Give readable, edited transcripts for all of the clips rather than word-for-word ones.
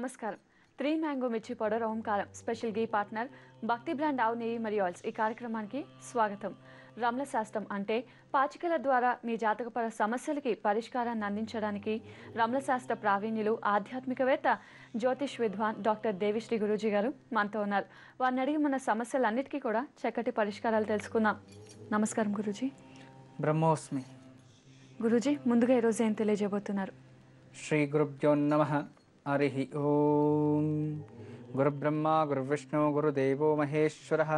నమస్కారం. 3 మ్యాంగో మిర్చి పౌడర్ ఓంకారం స్పెషల్ గీ పార్ట్నర్ భక్తి బ్రాండ్ ఆవు నెయ్యి మరియు ఆయిల్స్ ఈ కార్యక్రమానికి స్వాగతం. రమణ శాస్త్రం అంటే పాచికల ద్వారా మీ జాతకపర సమస్యలకి పరిష్కారాన్ని అందించడానికి రమణ శాస్త్ర ప్రావీణ్యులు ఆధ్యాత్మికవేత్త జ్యోతిష్ విద్వాన్ డాక్టర్ దేవిశ్రీ గురూజీ గారు మనతో ఉన్నారు. వారిని అడిగి మన సమస్యలన్నిటికీ కూడా చక్కటి పరిష్కారాలు తెలుసుకుందాం. నమస్కారం గురూజీ. బ్రహ్మోస్మి. గురూజీ, ముందుగా ఈరోజు ఏం తెలియజేయబోతున్నారు? శ్రీ గురుభ్యో నమః. హరి ఓం. గురు బ్రహ్మ గురు విష్ణు గురుదేవో మహేశ్వరః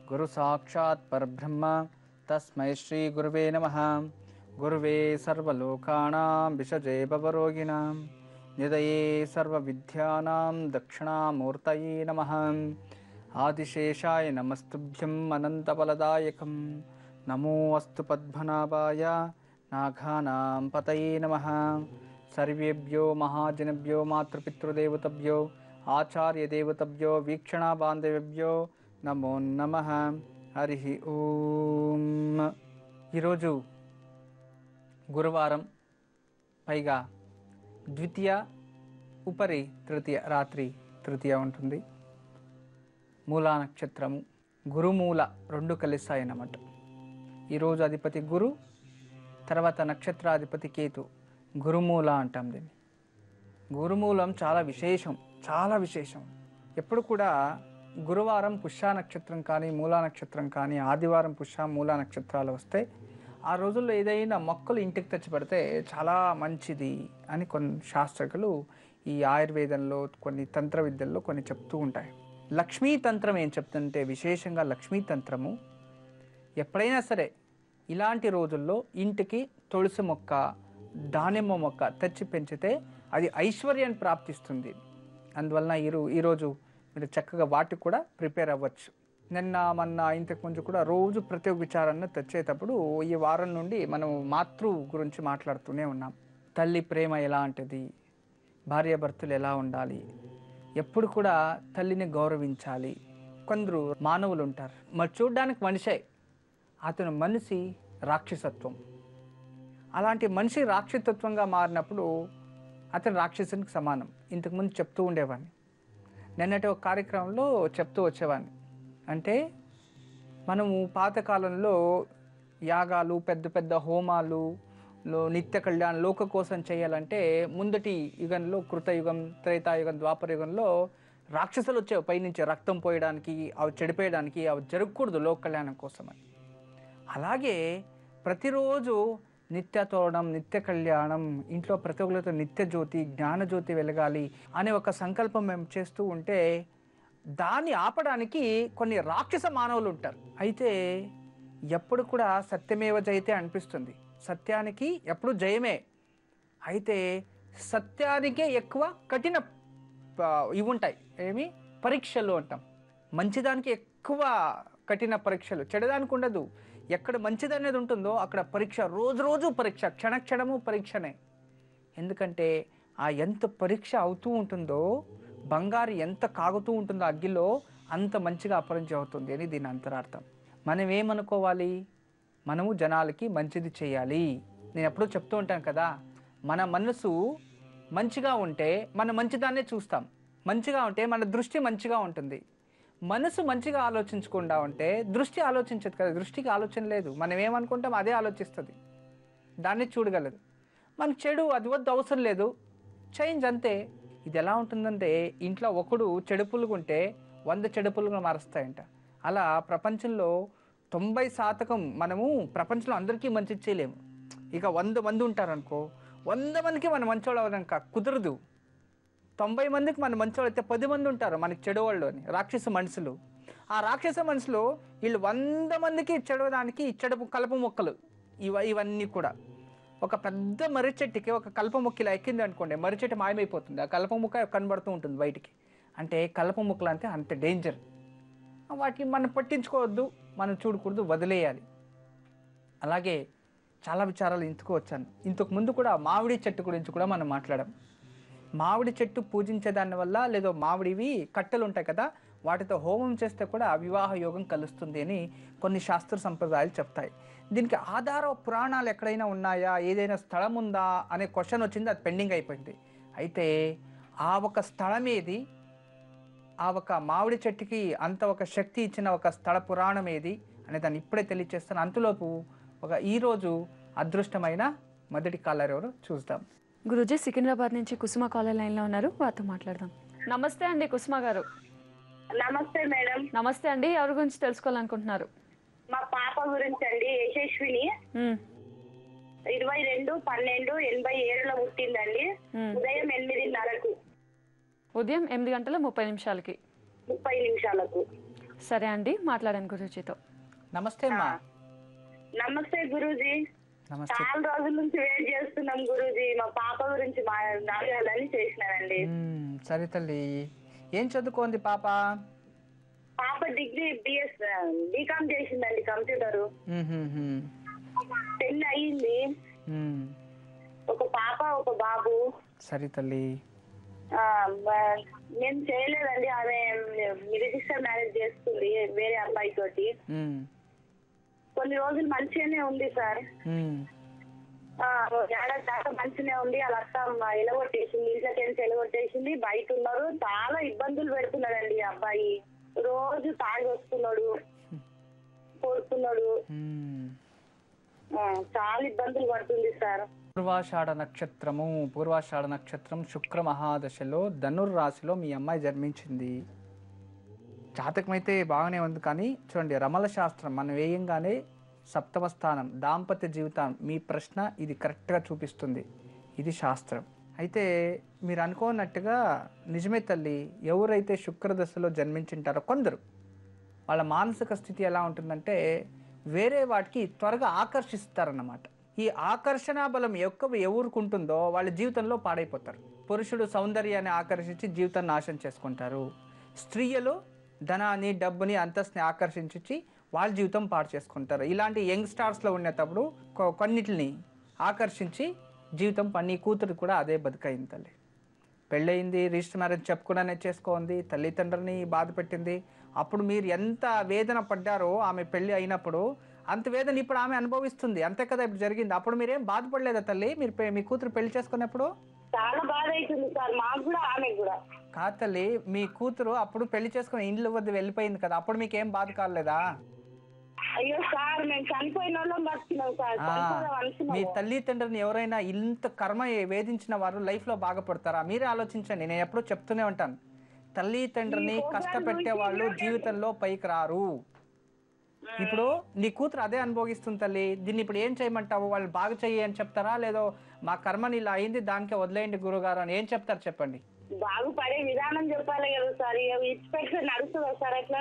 గురు సాక్షాత్ పరబ్రహ్మ తస్మై శ్రీ గురువే నమః. గురువే సర్వలోకానాం విషజే భవరోగిణాం నిదయే సర్వవిద్యానాం దక్షిణామూర్తయే నమః. ఆదిశేషాయ నమస్తుభ్యం అనంతఫలదాయకం నమో అస్తు పద్మనాభాయ నాఘానాం పతయే నమః. సర్వేభ్యో మహాజనభ్యో మాతృపితృదేవతభ్యో ఆచార్యదేవతభ్యో వీక్షణా బాంధవ్యభ్యో నమో నమః. హరి ఓం. ఈరోజు గురువారం, పైగా ద్వితీయ ఉపరి తృతీయ, రాత్రి తృతీయ ఉంటుంది. మూలా నక్షత్రము, గురుమూల రెండు కలిసాయన్నమాట. ఈరోజు అధిపతి గురు, తర్వాత నక్షత్రాధిపతి కేతు. గురుమూల అంటాం దీన్ని. గురుమూలం చాలా విశేషం, చాలా విశేషం. ఎప్పుడు కూడా గురువారం పుష్య నక్షత్రం కానీ మూలా నక్షత్రం కానీ ఆదివారం పుష్య మూలా నక్షత్రాలు వస్తే ఆ రోజుల్లో ఏదైనా మొక్కలు ఇంటికి తెచ్చిపెడితే చాలా మంచిది అని కొన్ని శాస్త్రజ్ఞులు ఈ ఆయుర్వేదంలో కొన్ని తంత్ర విద్యల్లో కొన్ని చెప్తూ ఉంటాయి. లక్ష్మీ తంత్రం ఏం చెప్తుంటే, విశేషంగా లక్ష్మీ తంత్రము ఎప్పుడైనా సరే ఇలాంటి రోజుల్లో ఇంటికి తులసి మొక్క, దానిమ్మ మొక్క తెచ్చి పెంచితే అది ఐశ్వర్యాన్ని ప్రాప్తిస్తుంది. అందువలన ఈరోజు మీరు చక్కగా వాటికి కూడా ప్రిపేర్ అవ్వచ్చు. మొన్న ఇంతకుముందు కూడా రోజు ప్రతి ఒక్క విచారాన్ని తెచ్చేటప్పుడు ఈ వారం నుండి మనం మాతృ గురించి మాట్లాడుతూనే ఉన్నాం. తల్లి ప్రేమ ఎలాంటిది, భార్యాభర్తలు ఎలా ఉండాలి, ఎప్పుడు కూడా తల్లిని గౌరవించాలి. కొందరు మానవులు ఉంటారు, మరి చూడ్డానికి మనిషే, అతను మనిషి రాక్షసత్వం. అలాంటి మనిషి రాక్షసత్వంగా మారినప్పుడు అతను రాక్షసునికి సమానం. ఇంతకుముందు చెప్తూ ఉండేవాడిని, నిన్నటి ఒక కార్యక్రమంలో చెప్తూ వచ్చేవాడిని. అంటే మనము పాతకాలంలో యాగాలు, పెద్ద పెద్ద హోమాలు, నిత్య కళ్యాణ లోక కోసం చేయాలంటే ముందటి యుగంలో, కృతయుగం, త్రేతాయుగం, ద్వాపరయుగంలో రాక్షసులు వచ్చేవి పైనుంచి రక్తం పోయడానికి, అవి చెడిపోయడానికి. అవి జరగకూడదు లోక కళ్యాణం కోసమని. అలాగే ప్రతిరోజు నిత్య తోరణం, నిత్య కళ్యాణం, ఇంట్లో ప్రతి ఒక్కరితో నిత్య జ్యోతి, జ్ఞానజ్యోతి వెలగాలి అనే ఒక సంకల్పం మేము చేస్తూ ఉంటే దాన్ని ఆపడానికి కొన్ని రాక్షస మానవులు ఉంటారు. అయితే ఎప్పుడు కూడా సత్యమేవ జయతే అనిపిస్తుంది. సత్యానికి ఎప్పుడు జయమే. అయితే సత్యానికే ఎక్కువ కఠిన ఇవి ఉంటాయి. ఏమి పరీక్షలు అంటాం. మంచిదానికి ఎక్కువ కఠిన పరీక్షలు, చెడదానికి ఉండదు. ఎక్కడ మంచిది అనేది ఉంటుందో అక్కడ పరీక్ష, రోజు రోజు పరీక్ష, క్షణక్షణము పరీక్షనే. ఎందుకంటే ఆ ఎంత పరీక్ష అవుతూ ఉంటుందో, బంగారు ఎంత కాగుతూ ఉంటుందో అగ్గిలో, అంత మంచిగా అపరించి అవుతుంది అని దీని అంతరార్థం. మనం ఏమనుకోవాలి, మనము జనాలకి మంచిది చేయాలి. నేను ఎప్పుడూ చెప్తూ ఉంటాను కదా, మన మనసు మంచిగా ఉంటే మన మంచిదాన్నే చూస్తాం. మంచిగా ఉంటే మన దృష్టి మంచిగా ఉంటుంది. మనసు మంచిగా ఆలోచించకుండా ఉంటే దృష్టి ఆలోచించదు కదా. దృష్టికి ఆలోచన లేదు. మనం ఏమనుకుంటాం అదే ఆలోచిస్తుంది, దాన్ని చూడగలదు. మనకు చెడు అది వద్దు, అవసరం లేదు, చేంజ్ అంతే. ఇది ఎలా ఉంటుందంటే, ఇంట్లో ఒకడు చెడు పులుగు ఉంటే 100 చెడు పులుగులు మారుస్తాయంట. అలా ప్రపంచంలో 90% మనము ప్రపంచంలో అందరికీ మంచి చేయలేము. ఇక 100 మంది ఉంటారనుకో, 100 మందికి మనం మంచోళ్ళు అవ్వడానికి కుదరదు. 90 మందికి మన మంచోళ్ళు అయితే 10 మంది ఉంటారు మనకి చెడు వాళ్ళు అని, రాక్షస మనుషులు. ఆ రాక్షస మనుషులు వీళ్ళు 100 మందికి చెడవడానికి చెడు కలప మొక్కలు ఇవన్నీ కూడా. ఒక పెద్ద మర్రి చెట్టుకి ఒక కలప మొక్క ఇలా ఎక్కింది అనుకోండి, మర్రి చెట్టు మాయమైపోతుంది. ఆ కలప మొక్క కనబడుతూ ఉంటుంది బయటికి. అంటే కలప మొక్కలు అంటే అంత డేంజర్. వాటిని మనం పట్టించుకోవద్దు, మనం చూడకూడదు, వదిలేయాలి. అలాగే చాలా విచారాలు ఇంతకు వచ్చాను. ఇంతకు ముందు కూడా మామిడి చెట్టు గురించి కూడా మనం మాట్లాడాం. మామిడి చెట్టు పూజించే దాని వల్ల, లేదో మామిడివి కట్టెలు ఉంటాయి కదా, వాటితో హోమం చేస్తే కూడా వివాహ యోగం కలుస్తుంది అని కొన్ని శాస్త్ర సంప్రదాయాలు చెప్తాయి. దీనికి ఆధార పురాణాలు ఎక్కడైనా ఉన్నాయా, ఏదైనా స్థలం ఉందా అనే క్వశ్చన్ వచ్చింది, అది పెండింగ్ అయిపోయింది. అయితే ఆ ఒక స్థలం ఏది, ఆ ఒక మామిడి చెట్టుకి అంత ఒక శక్తి ఇచ్చిన ఒక స్థల పురాణం ఏది అనే దాన్ని ఇప్పుడే తెలియచేస్తాను. అంతలోపు ఈరోజు అదృష్టమైన మొదటి కాలర్ ఎవరు చూద్దాం. గురూజీ సికింద్రాబాద్ నుంచి కుసుమ కాలర్ లైన్లో ఉన్నారు, వారితో మాట్లాడదాం. నమస్తే అండి కుసుమ గారు. నమస్తే మేడం. నమస్తే అండి, ఎవరి గురించి తెలుసుకోవాలనుకుంటున్నారు? మా పాప గురించి అండి. యశస్విని 22/12/87లో పుట్టిందండి. ఉదయం 8:30కు. ఉదయం 8:30 30 సరే అండి, మాట్లాడాను గురూజీతో. నమస్తే అమ్మా. నమస్తే గురూజీ. నమస్తే. చాలా రోజుల నుంచి వెయిట్ చేస్తున్నాం గురూజీ. మా పాప గురించి మాట్లాడాలని చేసినానండి. సరే తల్లి, ఏం చదువుకోండి పాప? పాప డిగ్రీ బీకామ్ చేసిందండి, కంప్యూటరు. 10 అయ్యింది. ఒక పాప ఒక బాబు. సరే తల్లి. నేను చేయలేదండి, ఆమె రిజిస్టర్ మ్యారేజ్ చేసుకుంది వేరే అబ్బాయి తోటి. కొన్ని రోజులు మంచిగానే ఉంది సార్. ఏడాది దాకా మంచిగానే ఉంది. అలా అత్త ఎలగొట్టేసింది, ఇంట్లోకి ఎలగొట్టేసింది. బయట ఉన్నారు, చాలా ఇబ్బందులు పెడుతున్నాడండి ఈ అబ్బాయి. రోజు తాగి వస్తున్నాడు, కొడుతున్నాడు, చాలా ఇబ్బందులు పడుతుంది సార్. పూర్వాషాఢ నక్షత్రం శుక్ర మహాదశలో ధనుర్రాశిలో మీ అమ్మాయి జన్మించింది. జాతకం అయితే బాగానే ఉంది, కానీ చూడండి రమల శాస్త్రం మనం వేయంగానే 7వ స్థానం దాంపత్య జీవితం, మీ ప్రశ్న ఇది కరెక్ట్గా చూపిస్తుంది. ఇది శాస్త్రం. అయితే మీరు అనుకోనట్టుగా నిజమే తల్లి, ఎవరైతే శుక్రదశలో జన్మించింటారో కొందరు వాళ్ళ మానసిక స్థితి ఎలా ఉంటుందంటే వేరే వాటికి త్వరగా ఆకర్షిస్తారన్నమాట. ఈ ఆకర్షణ బలం ఎవరికి ఉంటుందో వాళ్ళ జీవితంలో పాడైపోతారు. పురుషుడు సౌందర్యాన్ని ఆకర్షించి జీవితాన్ని నాశనం చేసుకుంటారు. స్త్రీలు ధనాన్ని, డబ్బుని, అంతస్తుని ఆకర్షించి వాళ్ళ జీవితం పాడు చేసుకుంటారు. ఇలాంటి యంగ్ స్టార్స్లో ఉండేటప్పుడు కొన్నిటిని ఆకర్షించి జీవితం పని. కూతురు కూడా అదే బతుకైంది తల్లి. పెళ్ళయింది, రిజిస్టర్ మ్యారేజ్ చెప్పుకునే చేసుకోండి, తల్లిదండ్రులని బాధ పెట్టింది. అప్పుడు మీరు ఎంత వేదన పడ్డారో ఆమె పెళ్ళి అయినప్పుడు, అంత వేదన ఇప్పుడు ఆమె అనుభవిస్తుంది. అంతే కదా ఇప్పుడు జరిగింది. అప్పుడు మీరేం బాధపడలేదా తల్లి మీరు మీ కూతురు పెళ్లి చేసుకున్నప్పుడు? చాలా బాధ అవుతుంది సార్, మాకు కూడా ఆమె కూడా. కాదు తల్లి, మీ కూతురు అప్పుడు పెళ్లి చేసుకుని ఇంట్లో వద్ద వెళ్ళిపోయింది కదా, అప్పుడు మీకేం బాధ కాలేదా? అయ్యో సార్, మేము చనిపోయిన వాళ్ళం బతున్నాం సార్. మీ తల్లిదండ్రుని ఎవరైనా ఇంత కర్మ వేధించిన వారు లైఫ్లో బాగుపడతారా? మీరే ఆలోచించండి. నేను ఎప్పుడూ చెప్తూనే ఉంటాను, తల్లిదండ్రుని కష్టపెట్టే వాళ్ళు జీవితంలో పైకి రారు. ఇప్పుడు నీ కూతురు అదే అనుభవిస్తుంది తల్లి. దీన్ని ఇప్పుడు ఏం చేయమంటావు? వాళ్ళు బాగా చెయ్యి అని చెప్తారా, లేదో మా కర్మని ఇలా అయింది దానికే వదిలేయండి గురుగారు అని ఏం చెప్తారు చెప్పండి? బాగుపడే విధానం చెప్పాలి కదా సార్. ఇన్స్పెక్షన్ నడుస్తుందా సార్ అట్లా?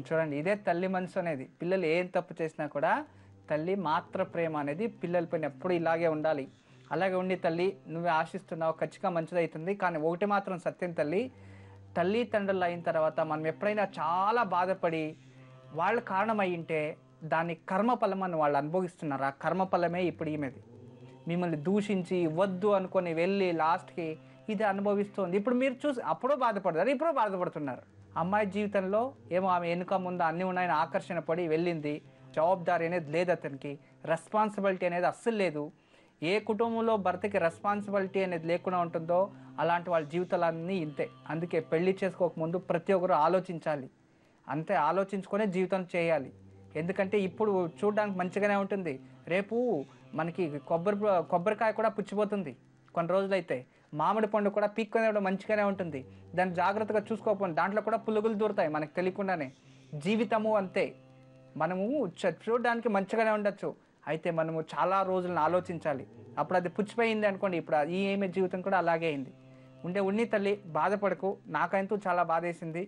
చూడండి, ఇదే తల్లి మనసు అనేది. పిల్లలు ఏం తప్పు చేసినా కూడా తల్లి మాత్ర ప్రేమ అనేది పిల్లల పైన ఎప్పుడు ఇలాగే ఉండాలి. అలాగే ఉండి తల్లి నువ్వే ఆశిస్తున్నావు, ఖచ్చితంగా మంచిదవుతుంది. కానీ ఒకటి మాత్రం సత్యం తల్లి, తల్లిదండ్రులు అయిన తర్వాత మనం ఎప్పుడైనా చాలా బాధపడి వాళ్ళ కారణమై ఉంటే దాని కర్మఫలం అని వాళ్ళు అనుభవిస్తున్నారు. ఆ కర్మఫలమే ఇప్పుడు ఈమెది. మిమ్మల్ని దూషించి వద్దు అనుకొని వెళ్ళి లాస్ట్కి ఇది అనుభవిస్తుంది. ఇప్పుడు మీరు చూసి అప్పుడో బాధపడతారు, ఇప్పుడు బాధపడుతున్నారు. అమ్మాయి జీవితంలో ఏమో ఆమె వెనుక ముందు అన్నీ ఉన్నాయని ఆకర్షణ పడి వెళ్ళింది. జవాబుదారీ అనేది లేదు, అతనికి రెస్పాన్సిబిలిటీ అనేది అస్సలు లేదు. ఏ కుటుంబంలో భర్తకి రెస్పాన్సిబిలిటీ అనేది లేకుండా ఉంటుందో అలాంటి వాళ్ళ జీవితాలన్నీ ఇంతే. అందుకే పెళ్లి చేసుకోకముందు ప్రతి ఒక్కరు ఆలోచించాలి. అంతే, ఆలోచించుకొనే జీవితం చేయాలి. ఎందుకంటే ఇప్పుడు చూడడానికి మంచిగానే ఉంటుంది, రేపు మనకి కొబ్బరికాయ కూడా పుచ్చిపోతుంది కొన్ని రోజులైతే. మామిడి పండు కూడా పీక్కునే మంచిగానే ఉంటుంది, దాన్ని జాగ్రత్తగా చూసుకోకపోతే దాంట్లో కూడా పులుగులు దూరుతాయి మనకు తెలియకుండానే. జీవితము అంతే, మనము చూడడానికి మంచిగానే ఉండొచ్చు, అయితే మనము చాలా రోజులను ఆలోచించాలి. అప్పుడు అది పుచ్చిపోయింది అనుకోండి, ఇప్పుడు ఈమె జీవితం కూడా అలాగే అయింది. ఉన్ని తల్లి బాధపడకు, నాకంటూ చాలా బాధేసింది.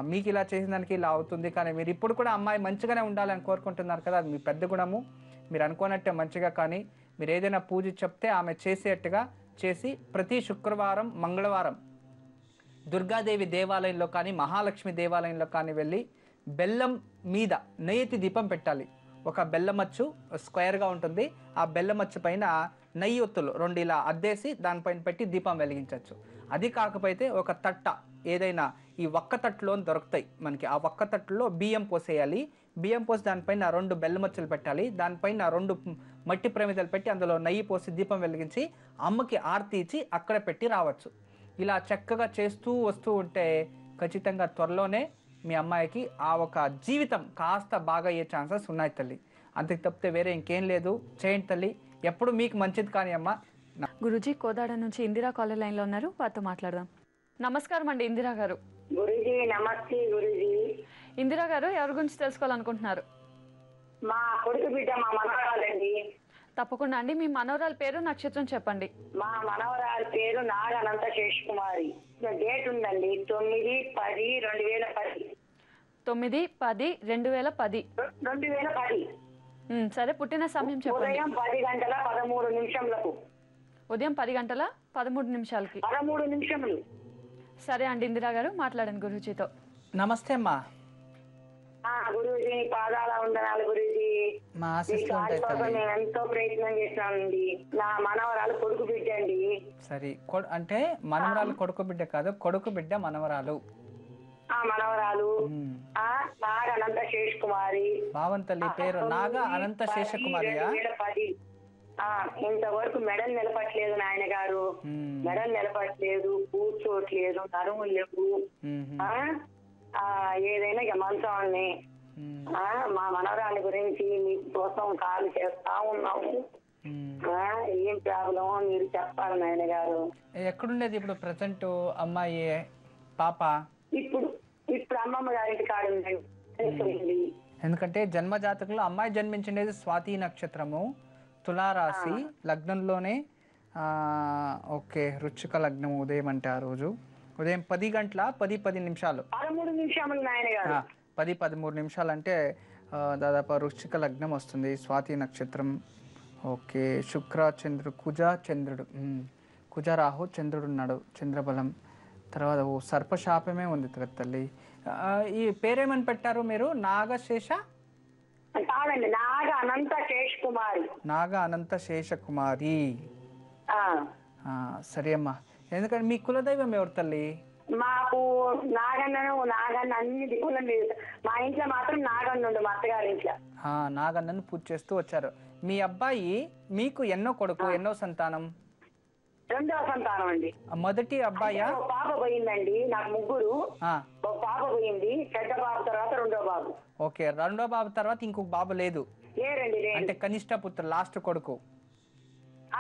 మీకు ఇలా చేసిన దానికి ఇలా అవుతుంది, కానీ మీరు ఇప్పుడు కూడా అమ్మాయి మంచిగానే ఉండాలని కోరుకుంటున్నారు కదా, అది మీ పెద్ద గుణము. మీరు అనుకోనట్టే మంచిగా, కానీ మీరు ఏదైనా పూజ చెప్తే ఆమె చేసేట్టుగా చేసి ప్రతి శుక్రవారం, మంగళవారం దుర్గాదేవి దేవాలయంలో కానీ మహాలక్ష్మి దేవాలయంలో కానీ వెళ్ళి బెల్లం మీద నెయ్యి దీపం పెట్టాలి. ఒక బెల్లమచ్చు స్క్వేర్గా ఉంటుంది, ఆ బెల్లమచ్చు పైన నెయ్యి ఒత్తులు 2 ఇలా అద్దేసి దానిపైన పెట్టి దీపం వెలిగించవచ్చు. అది కాకపోతే ఒక తట్ట ఏదైనా ఈ ఒక్క తట్టులో దొరుకుతాయి మనకి, ఆ ఒక్క తట్టులో బియ్యం పోసేయాలి. బియ్యం పోసి దానిపైన 2 బెల్లమచ్చలు పెట్టాలి, దానిపైన 2 మట్టి ప్రమిదలు పెట్టి అందులో నెయ్యి పోసి దీపం వెలిగించి అమ్మకి ఆరతి ఇచ్చి అక్కడ పెట్టి రావచ్చు. ఇలా చక్కగా చేస్తూ వస్తూ ఉంటే ఖచ్చితంగా త్వరలోనే మీ అమ్మాయికి ఆ ఒక జీవితం కాస్త బాగా అయ్యే ఛాన్సెస్ ఉన్నాయి తల్లి. అంతకు తప్పితే వేరే ఇంకేం లేదు. చేయండి తల్లి, ఎప్పుడు మీకు మంచిది కానీ అమ్మ. గురూజీ కోదాడ నుంచి ఇందిరా కాలర్ లైన్లో ఉన్నారు, వారితో మాట్లాడదాం. నమస్కారం అండి ఇందిరా గారు. గురుజీ నమస్తే గురుజీ. ఇందిరా గారు ఎవరి గురించి తెలుసుకోవాలనుకుంటున్నారు? మా కొడుకు బిడ్డ మా మనవరాలండి. తప్పకుండా అండి, మీ మనవరాల పేరు నక్షత్రం చెప్పండి. మా మనవరాలి పేరు నాగనంత శేషకుమారి. డేట్ ఉందండి 9/10/2010. 9/10/2010. 2010 సరే, పుట్టిన సమయం చెప్పండి. ఉదయం 10:13 ఉదయం 10:13 13 సరే అండి ఇందిరా గారు, మాట్లాడండి గురూజీతో. నమస్తే అమ్మా. గురూజీ పాదాల ఉండనాలు గురూజీ. మా ఆశీస్సులు ఉంటాయి తల్లి. నేను ఎంతో ప్రయత్నం చేశానండి. నా మనవరాలు కొడుకు బిడ్డ అండి. సరే, అంటే మనవరాలు కొడుకు బిడ్డ కాదు, కొడుకు బిడ్డ మనవరాలు. మనవరాలు నాగ అనంత శేషకుమారి. భావం తల్లి పేరు నాగ అనంత శేషకుమారియా? 2010. ఇంతవరకు మెడల్ నిలపట్లేదు నాయన గారు. మెడల్ నిలపట్లేదు, కూర్చోట్లేదు, నరుములు లేవు. ఏదైనా ఇక మంచాన్ని మా మనవరాలి గురించి మీకోసం కాల్ చేస్తా ఉన్నాము. ఏం ప్రాబ్లం మీరు చెప్పాలి నాయన గారు. ఎక్కడుండేది ఇప్పుడు ప్రజెంట్ అమ్మాయి పాప? ఇప్పుడు అమ్మమ్మ గారింటి కాడుందండి. ఎందుకంటే జన్మ జాతకంలో అమ్మాయి జన్మించినది స్వాతి నక్షత్రము, తులారాశి, లగ్నంలోనే ఓకే వృశ్చిక లగ్నం. ఉదయం అంటే ఆ రోజు ఉదయం 10:10 నాయన గారు. 10-13 అంటే దాదాపు వృశ్చిక లగ్నం వస్తుంది, స్వాతి నక్షత్రం. ఓకే, శుక్ర చంద్రుడు, చంద్రుడు, కుజ రాహు చంద్రుడు ఉన్నాడు, చంద్రబలం. తర్వాత సర్పశాపమే ఉంది కదా తల్లి. ఈ పేరేమని పెట్టారు మీరు? నాగశేష కాదండి, నాగ అనంత శేషకుమారి. నాగ అనంత శేషకుమారి. సరే అమ్మా. ఎందుకంటే మీ కులదైవం ఎవరు తల్లి? మాకు నాగన్న అన్ని దిక్కులు లేదు. మా ఇంట్లో మాత్రం నాగన్నుండు, మా అత్తగారి ఇంట్లో. నాగన్నను పూజ చేస్తూ వచ్చారు. మీ అబ్బాయి మీకు ఎన్నో కొడుకు, ఎన్నో సంతానం? రెండవ సంతానం అండి. మొదటి అబ్బాయా? పాప పోయిందండి, నాకు ముగ్గురు. ఒక పాప పోయింది, పెద్ద బాబు తర్వాత రెండో బాబు. ఓకే, రెండో బాబు తర్వాత ఇంకొక బాబు లేదు? లేరండి. అంటే కనిష్ట పుత్ర, లాస్ట్ కొడుకు.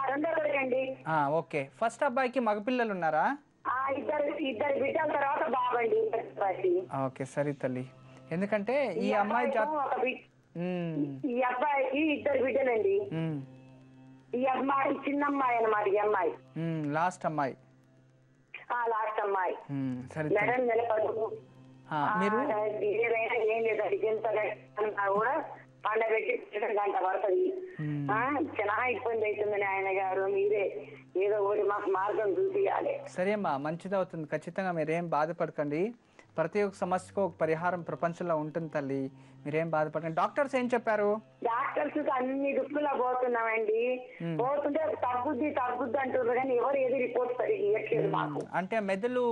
రెండో కొడుకండి. ఓకే, ఫస్ట్ అబ్బాయికి మగపిల్లలు ఉన్నారా? ఇద్దరు బిడ్డల తర్వాత బాబండి. ఓకే, సరే తల్లి. ఎందుకంటే ఈ అమ్మాయి ఈ అబ్బాయికి ఇద్దరు బిడ్డలండి. ఈ అమ్మాయి చిన్నమ్మాయి అన్నమాట. ఈ అమ్మాయి లాస్ట్ అమ్మాయి. లాస్ట్ అమ్మాయి. సరే మెడల్ నిలబడు. మీరు ఏదైనా ఏం లేదు, ఎంత కూడా పండబెట్టి గంట పడుతుంది. చాలా ఇబ్బంది అవుతుందని ఆయన గారు, మీరే ఏదో ఒకటి మాకు మార్గం చూపించాలి. సరే అమ్మా, మంచిది అవుతుంది ఖచ్చితంగా. మీరేం బాధపడకండి. ప్రతి ఒక్క సమస్యకు ఒక పరిహారం ప్రపంచంలో ఉంటుంది తల్లి, మీరేం బాధపడకండి. డాక్టర్స్ ఏం చెప్పారు? డాక్టర్స్ అన్ని దుక్కులా పోతున్నామండి. పోతుంటే తగ్గుద్ది అంటున్నారు కానీ ఎవరు ఏది రిపోర్ట్ సరిగ్గా ఇవ్వట్లేదు మాకు. అంటే మెదడు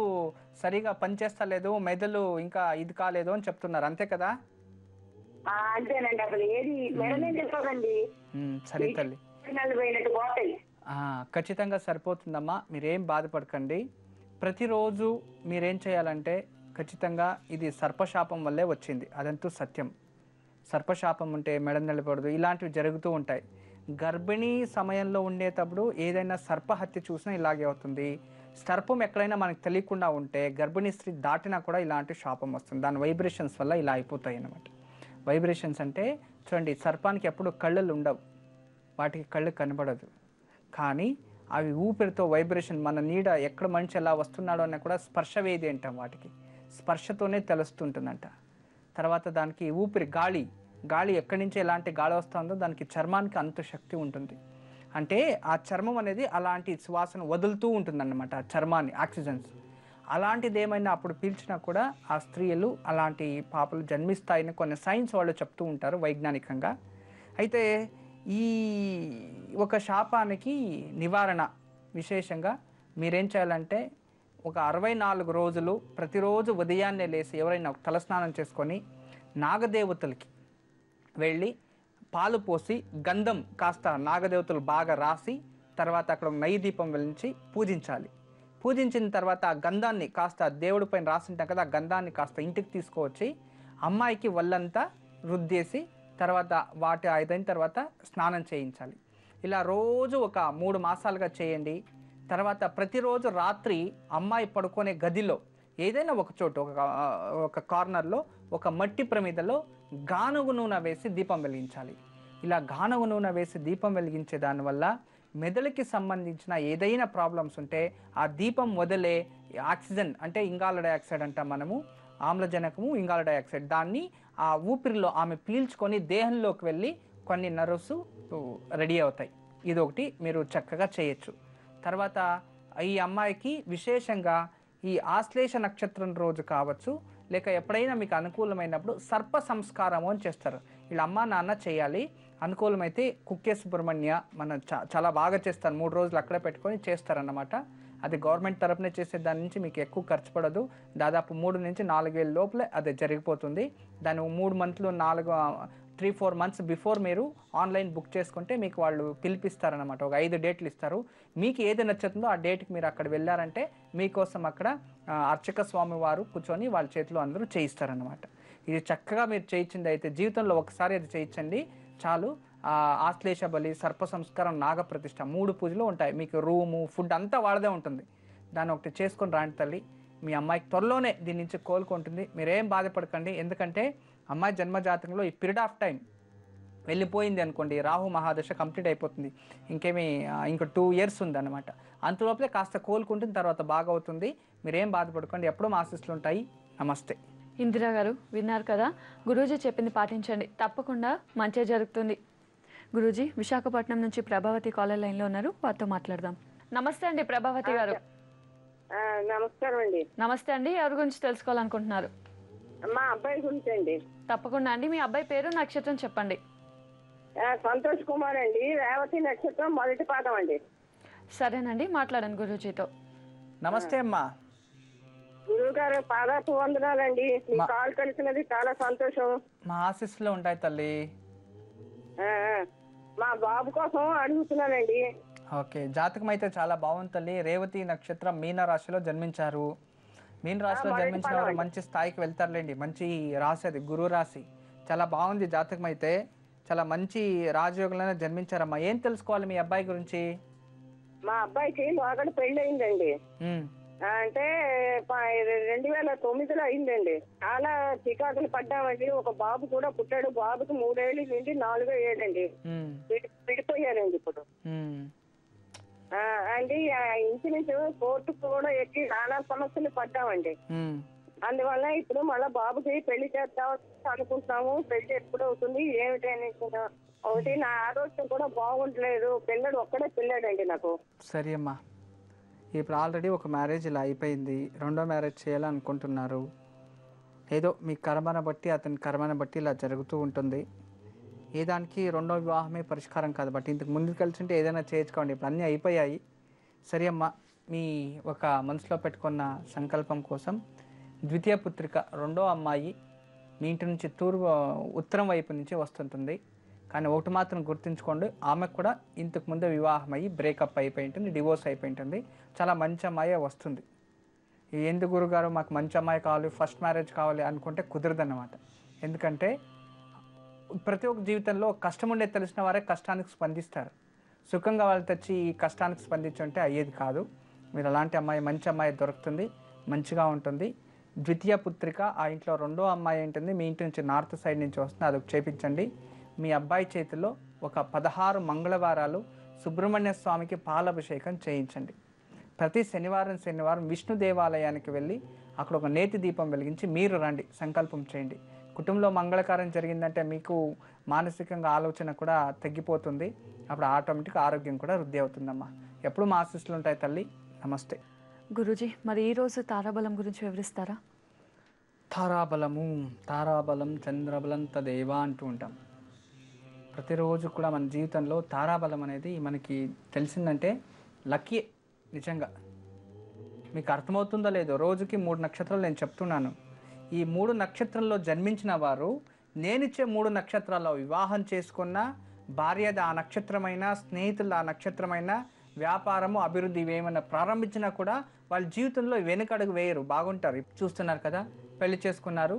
సరిగా పనిచేస్తలేదు, మెదడు ఇంకా ఇది కాలేదు అని చెప్తున్నారు, అంతే కదా? అంతేనండి, అసలు ఏది మెడనే చెప్పదండి. సరే తల్లి, పోయినట్టు పోతాయి. ఖచ్చితంగా సరిపోతుందమ్మా, మీరేం బాధపడకండి. ప్రతిరోజు మీరేం చేయాలంటే ఖచ్చితంగా ఇది సర్పశాపం వల్లే వచ్చింది, అదంతా సత్యం. సర్పశాపం ఉంటే మెడ నిలబడదు, ఇలాంటివి జరుగుతూ ఉంటాయి. గర్భిణీ సమయంలో ఉండేటప్పుడు ఏదైనా సర్పహత్య చూసినా ఇలాగే అవుతుంది. సర్పం ఎక్కడైనా మనకు తెలియకుండా ఉంటే గర్భిణీ స్త్రీ దాటినా కూడా ఇలాంటి శాపం వస్తుంది. దాని వైబ్రేషన్స్ వల్ల ఇలా అయిపోతాయి అన్నమాట. వైబ్రేషన్స్ అంటే చూడండి, సర్పానికి ఎప్పుడు కళ్ళు ఉండవు, వాటికి కళ్ళు కనబడదు, కానీ అవి ఊపిరితో వైబ్రేషన్, మన నీడ ఎక్కడ మనిషి ఎలా వస్తున్నాడో అన్న కూడా స్పర్శవేది అంటాం, వాటికి స్పర్శతోనే తెలుస్తుంటుందంట. తర్వాత దానికి ఊపిరి, గాలి ఎక్కడి నుంచి ఎలాంటి గాలి వస్తుందో దానికి చర్మానికి అంత శక్తి ఉంటుంది. అంటే ఆ చర్మం అనేది అలాంటి శ్వాసను వదులుతూ ఉంటుందన్నమాట, ఆ చర్మాన్ని, ఆక్సిజన్స్. అలాంటిది ఏమైనా అప్పుడు పీల్చినా కూడా ఆ స్త్రీలు అలాంటి పాపలు జన్మిస్తాయని కొన్ని సైన్స్ వాళ్ళు చెప్తూ ఉంటారు వైజ్ఞానికంగా. అయితే ఈ ఒక శాపానికి నివారణ విశేషంగా మీరేం చేయాలంటే ఒక 64 రోజులు ప్రతిరోజు ఉదయాన్నే లేసి ఎవరైనా తలస్నానం చేసుకొని నాగదేవతలకి వెళ్ళి పాలు పోసి గంధం కాస్త నాగదేవతలు బాగా రాసి తర్వాత అక్కడ నెయ్యి దీపం వెలిగించి పూజించాలి. పూజించిన తర్వాత ఆ గంధాన్ని కాస్త దేవుడి పైన రాసింటాం కదా, ఆ గంధాన్ని కాస్త ఇంటికి తీసుకువచ్చి అమ్మాయికి ఒళ్ళంతా రుద్దేసి తర్వాత వాటి అయిన తర్వాత స్నానం చేయించాలి. ఇలా రోజు ఒక 3 మాసాలుగా చేయండి. తర్వాత ప్రతిరోజు రాత్రి అమ్మాయి పడుకునే గదిలో ఏదైనా ఒక చోటు ఒక కార్నర్లో ఒక మట్టి ప్రమిదలో గానుగు నూనె వేసి దీపం వెలిగించాలి. ఇలా గానుగు నూనె వేసి దీపం వెలిగించే దానివల్ల మెదడుకి సంబంధించిన ఏదైనా ప్రాబ్లమ్స్ ఉంటే ఆ దీపం వదిలే ఆక్సిజన్ అంటే ఇంగాల డయాక్సైడ్ అంటాం మనము, ఆమ్లజనకము ఇంగాల డయాక్సైడ్, దాన్ని ఆ ఊపిరిలో ఆమె పీల్చుకొని దేహంలోకి వెళ్ళి కొన్ని నర్వ్స్ రెడీ అవుతాయి. ఇదొకటి మీరు చక్కగా చేయొచ్చు. తర్వాత ఈ అమ్మాయికి విశేషంగా ఈ ఆశ్లేష నక్షత్రం రోజు కావచ్చు, లేక ఎప్పుడైనా మీకు అనుకూలమైనప్పుడు సర్ప సంస్కారము అని చేస్తారు. వీళ్ళ అమ్మ నాన్న చేయాలి. అనుకూలమైతే కుక్కే సుబ్రహ్మణ్య మన చాలా బాగా చేస్తారు, 3 రోజులు అక్కడే పెట్టుకొని చేస్తారన్నమాట. అది గవర్నమెంట్ తరపునే చేసే దాని నుంచి మీకు ఎక్కువ ఖర్చు పడదు. దాదాపు 3 నుంచి 4 వేల లోపలే అది జరిగిపోతుంది. దాన్ని 3 మంత్లు 3-4 మంత్స్ బిఫోర్ మీరు ఆన్లైన్ బుక్ చేసుకుంటే మీకు వాళ్ళు పిలిపిస్తారనమాట. ఒక 5 డేట్లు ఇస్తారు. మీకు ఏది నచ్చుతుందో ఆ డేట్కి మీరు అక్కడ వెళ్ళారంటే మీకోసం అక్కడ అర్చక స్వామి వారు కూర్చొని వాళ్ళ చేతిలో అందరూ చేయిస్తారనమాట. ఇది చక్కగా మీరు చేయించింది అయితే జీవితంలో ఒకసారి అది చేయించండి చాలు. ఆశ్లేష బలి, సర్ప సంస్కారం, నాగప్రతిష్ఠ 3 పూజలు ఉంటాయి. మీకు రూము ఫుడ్ అంతా వాళ్ళదే ఉంటుంది. దాన్ని ఒకటి చేసుకొని రాండి తల్లి. మీ అమ్మాయికి త్వరలోనే దీని నుంచి కోలుకుంటుంది. మీరేం బాధపడకండి. ఎందుకంటే అమ్మాయి జన్మజాతకంలో ఈ పీరియడ్ ఆఫ్ టైం వెళ్ళిపోయింది అనుకోండి, రాహు మహాదశ కంప్లీట్ అయిపోతుంది. ఇంకో 2 ఇయర్స్ ఉందన్నమాట. అంతలోపలే కాస్త కోలుకుంటుంది, తర్వాత బాగా అవుతుంది. మీరేం బాధపడకండి. ఎప్పుడూ మా ఆశీస్సులు ఉంటాయి. నమస్తే. ఇందిరా గారు విన్నారు కదా, గురూజీ చెప్పింది పాటించండి, తప్పకుండా మంచి జరుగుతుంది. గురూజీ విశాఖపట్నం నుంచి ప్రభావతి కాలర్ లైన్లో ఉన్నారు, వారితో మాట్లాడదాం. నమస్తే అండి ప్రభావతి గారు. నమస్కారం అండి. నమస్తే అండి, ఎవరి గురించి తెలుసుకోవాలనుకుంటున్నారు? మా అబ్బాయి గురించి అండి. తప్పకుండా అండి, మీ అబ్బాయి పేరు నక్షత్రం చెప్పండి. సంతోష్ కుమార్ అండి, రేవతి నక్షత్రం మొదటి పాదం అండి. సరేనండి, మాట్లాడండి గురూజీతో. నమస్తే అమ్మా. గురువు గారు పాదాపు వందనాలండి. మీ కాల్ కలిసినది చాలా సంతోషం. మా ఆశీస్సులో ఉంటాయి తల్లి. మా బాబు కోసం అడుగుతున్నానండి. ఓకే, జాతకం అయితే చాలా బాగుంది తల్లి. రేవతి నక్షత్రం మీన రాశిలో జన్మించారు. మీన రాశిలో జన్మించిన వారు మంచి స్థాయికి వెళ్తారులేండి. మంచి రాశి అది, గురు రాశి. చాలా బాగుంది జాతకం అయితే. చాలా మంచి రాజయోగంలోనే జన్మించారమ్మా. ఏం తెలుసుకోవాలి మీ అబ్బాయి గురించి? మా అబ్బాయికి లోగడ పెళ్లి అయిందండి. అంటే 2009లో అయిందండి. చాలా చికాకులు పడ్డామండి. ఒక బాబు కూడా పుట్టాడు. బాబుకి 3 ఏళ్ళు నుండి 4వ ఏడండి. విడిపోయారండి ఇప్పుడు. అండి ఇంచుమించు కోర్టుకు కూడా ఎక్కి చాలా సమస్యలు పడ్డామండి. అందువల్ల ఇప్పుడు మళ్ళీ బాబుకి పెళ్లి చేద్దాం అనుకుంటున్నాము. పెళ్లి ఎప్పుడు అవుతుంది ఏమిటి అని. ఒకటి నా ఆరోగ్యం కూడా బాగుంటలేదు. పిల్లడు ఒక్కడే పిల్లాడండి నాకు. సరే అమ్మా, ఇప్పుడు ఆల్రెడీ ఒక మ్యారేజ్ ఇలా అయిపోయింది, 2వ మ్యారేజ్ చేయాలనుకుంటున్నారు. ఏదో మీ కర్మను బట్టి అతని కర్మను బట్టి ఇలా జరుగుతూ ఉంటుంది. ఏ దానికి 2వ వివాహమే పరిష్కారం కాదు. బట్ ఇంతకు ముందుకు కలిసి ఉంటే ఏదైనా చేసుకోండి. ఇప్పుడు అన్నీ అయిపోయాయి. సరే అమ్మా, మీ ఒక మనసులో పెట్టుకున్న సంకల్పం కోసం ద్వితీయ పుత్రిక 2వ అమ్మాయి మీ ఇంటి నుంచి ఉత్తరం వైపు నుంచి వస్తుంటుంది. కానీ ఒకటి మాత్రం గుర్తుంచుకోండి, ఆమెకు కూడా ఇంతకు ముందే వివాహం అయ్యి బ్రేకప్ అయిపోయి ఉంటుంది, డివోర్స్ అయిపోయి ఉంటుంది. చాలా మంచి అమ్మాయి వస్తుంది. ఎందుకు గురుగారు మాకు మంచి అమ్మాయి కావాలి, ఫస్ట్ మ్యారేజ్ కావాలి అనుకుంటే కుదరదన్నమాట. ఎందుకంటే ప్రతి ఒక్క జీవితంలో కష్టం ఉండే తెలిసిన వారే కష్టానికి స్పందిస్తారు. సుఖంగా వాళ్ళు తెచ్చి ఈ కష్టానికి స్పందించుంటే అయ్యేది కాదు. మీరు అలాంటి అమ్మాయి, మంచి అమ్మాయి దొరుకుతుంది, మంచిగా ఉంటుంది. ద్వితీయ పుత్రిక ఆ ఇంట్లో 2వ అమ్మాయి ఉంటుంది, మీ ఇంటి నుంచి నార్త్ సైడ్ నుంచి వస్తుంది, అదొక చేపించండి. మీ అబ్బాయి చేతిలో ఒక 16 మంగళవారాలు సుబ్రహ్మణ్య స్వామికి పాలాభిషేకం చేయించండి. ప్రతి శనివారం విష్ణు దేవాలయానికి వెళ్ళి అక్కడ ఒక నేతి దీపం వెలిగించి మీరు రండి, సంకల్పం చేయండి. కుటుంబంలో మంగళకారం జరిగిందంటే మీకు మానసికంగా ఆలోచన కూడా తగ్గిపోతుంది. అప్పుడు ఆటోమేటిక్గా ఆరోగ్యం కూడా వృద్ధి అవుతుందమ్మా. ఎప్పుడు మా ఆశీస్సులు ఉంటాయి తల్లి. నమస్తే. గురూజీ, మరి ఈరోజు తారాబలం గురించి వివరిస్తారా? తారాబలం చంద్రబలం తదేవా అంటూ ఉంటాం. ప్రతిరోజు కూడా మన జీవితంలో తారాబలం అనేది మనకి తెలిసిందంటే లక్కీ. నిజంగా మీకు అర్థమవుతుందో లేదో, రోజుకి 3 నక్షత్రాలు నేను చెప్తున్నాను. ఈ 3 నక్షత్రంలో జన్మించిన వారు నేనిచ్చే 3 నక్షత్రాల్లో వివాహం చేసుకున్న భార్యది ఆ నక్షత్రమైన, స్నేహితులు ఆ నక్షత్రమైన, వ్యాపారము అభివృద్ధి ఏమైనా ప్రారంభించినా కూడా వాళ్ళ జీవితంలో వెనుకడుగు వేయరు, బాగుంటారు. చూస్తున్నారు కదా, పెళ్లి చేసుకున్నారు,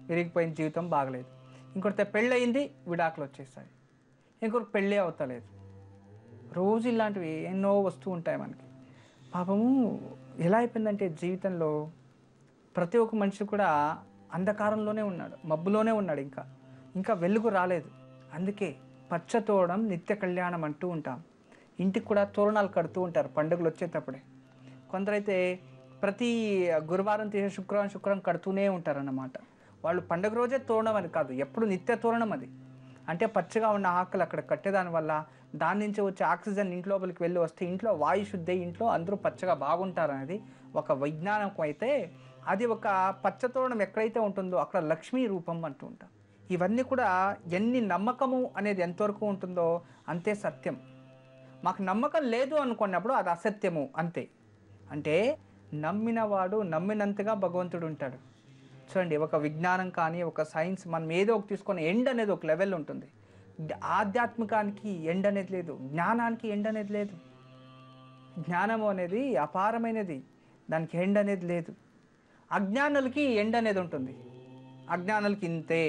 విరిగిపోయిన జీవితం బాగలేదు. ఇంకొకటి పెళ్ళయింది, విడాకులు వచ్చేస్తాయి. ఇంకొకటి పెళ్ళే అవుతలేదు. రోజు ఇలాంటివి ఎన్నో వస్తూ ఉంటాయి మనకి. పాపము ఎలా అయిపోయిందంటే జీవితంలో ప్రతి ఒక్క మనిషి కూడా అంధకారంలోనే ఉన్నాడు, మబ్బులోనే ఉన్నాడు, ఇంకా వెలుగు రాలేదు. అందుకే పచ్చతోరణం నిత్య కళ్యాణం అంటూ ఉంటాం. ఇంటికి కూడా తోరణాలు కడుతూ ఉంటారు పండుగలు వచ్చేటప్పుడే. కొందరైతే ప్రతి గురువారం తీసే శుక్రవారం కడుతూనే ఉంటారన్నమాట. వాళ్ళు పండుగ రోజే తోరణం అని కాదు, ఎప్పుడు నిత్య తోరణం అది. అంటే పచ్చగా ఉన్న ఆకులు అక్కడ కట్టేదాని వల్ల దాని నుంచి వచ్చే ఆక్సిజన్ ఇంట్లోపలికి వెళ్ళి వస్తే ఇంట్లో వాయు శుద్ధి, ఇంట్లో అందరూ పచ్చగా బాగుంటారు అనేది ఒక వైజ్ఞానికం. అయితే అది ఒక పచ్చతోరణం ఎక్కడైతే ఉంటుందో అక్కడ లక్ష్మీ రూపం అంటూ ఉంటాం. ఇవన్నీ కూడా ఎన్ని నమ్మకము అనేది ఎంతవరకు ఉంటుందో అంతే సత్యం. మాకు నమ్మకం లేదు అనుకున్నప్పుడు అది అసత్యము అంతే. అంటే నమ్మినవాడు నమ్మినంతగా భగవంతుడు ఉంటాడు. చూడండి, ఒక విజ్ఞానం కానీ ఒక సైన్స్ మనం ఏదో ఒక తీసుకొని ఎండ్ అనేది ఒక లెవెల్ ఉంటుంది. ఆధ్యాత్మికానికి ఎండ్ అనేది లేదు, జ్ఞానానికి ఎండ్ అనేది లేదు. జ్ఞానము అనేది అపారమైనది, దానికి ఎండ్ అనేది లేదు. అజ్ఞానులకి ఎండ్ అనేది ఉంటుంది. అజ్ఞానులకి ఇంతే.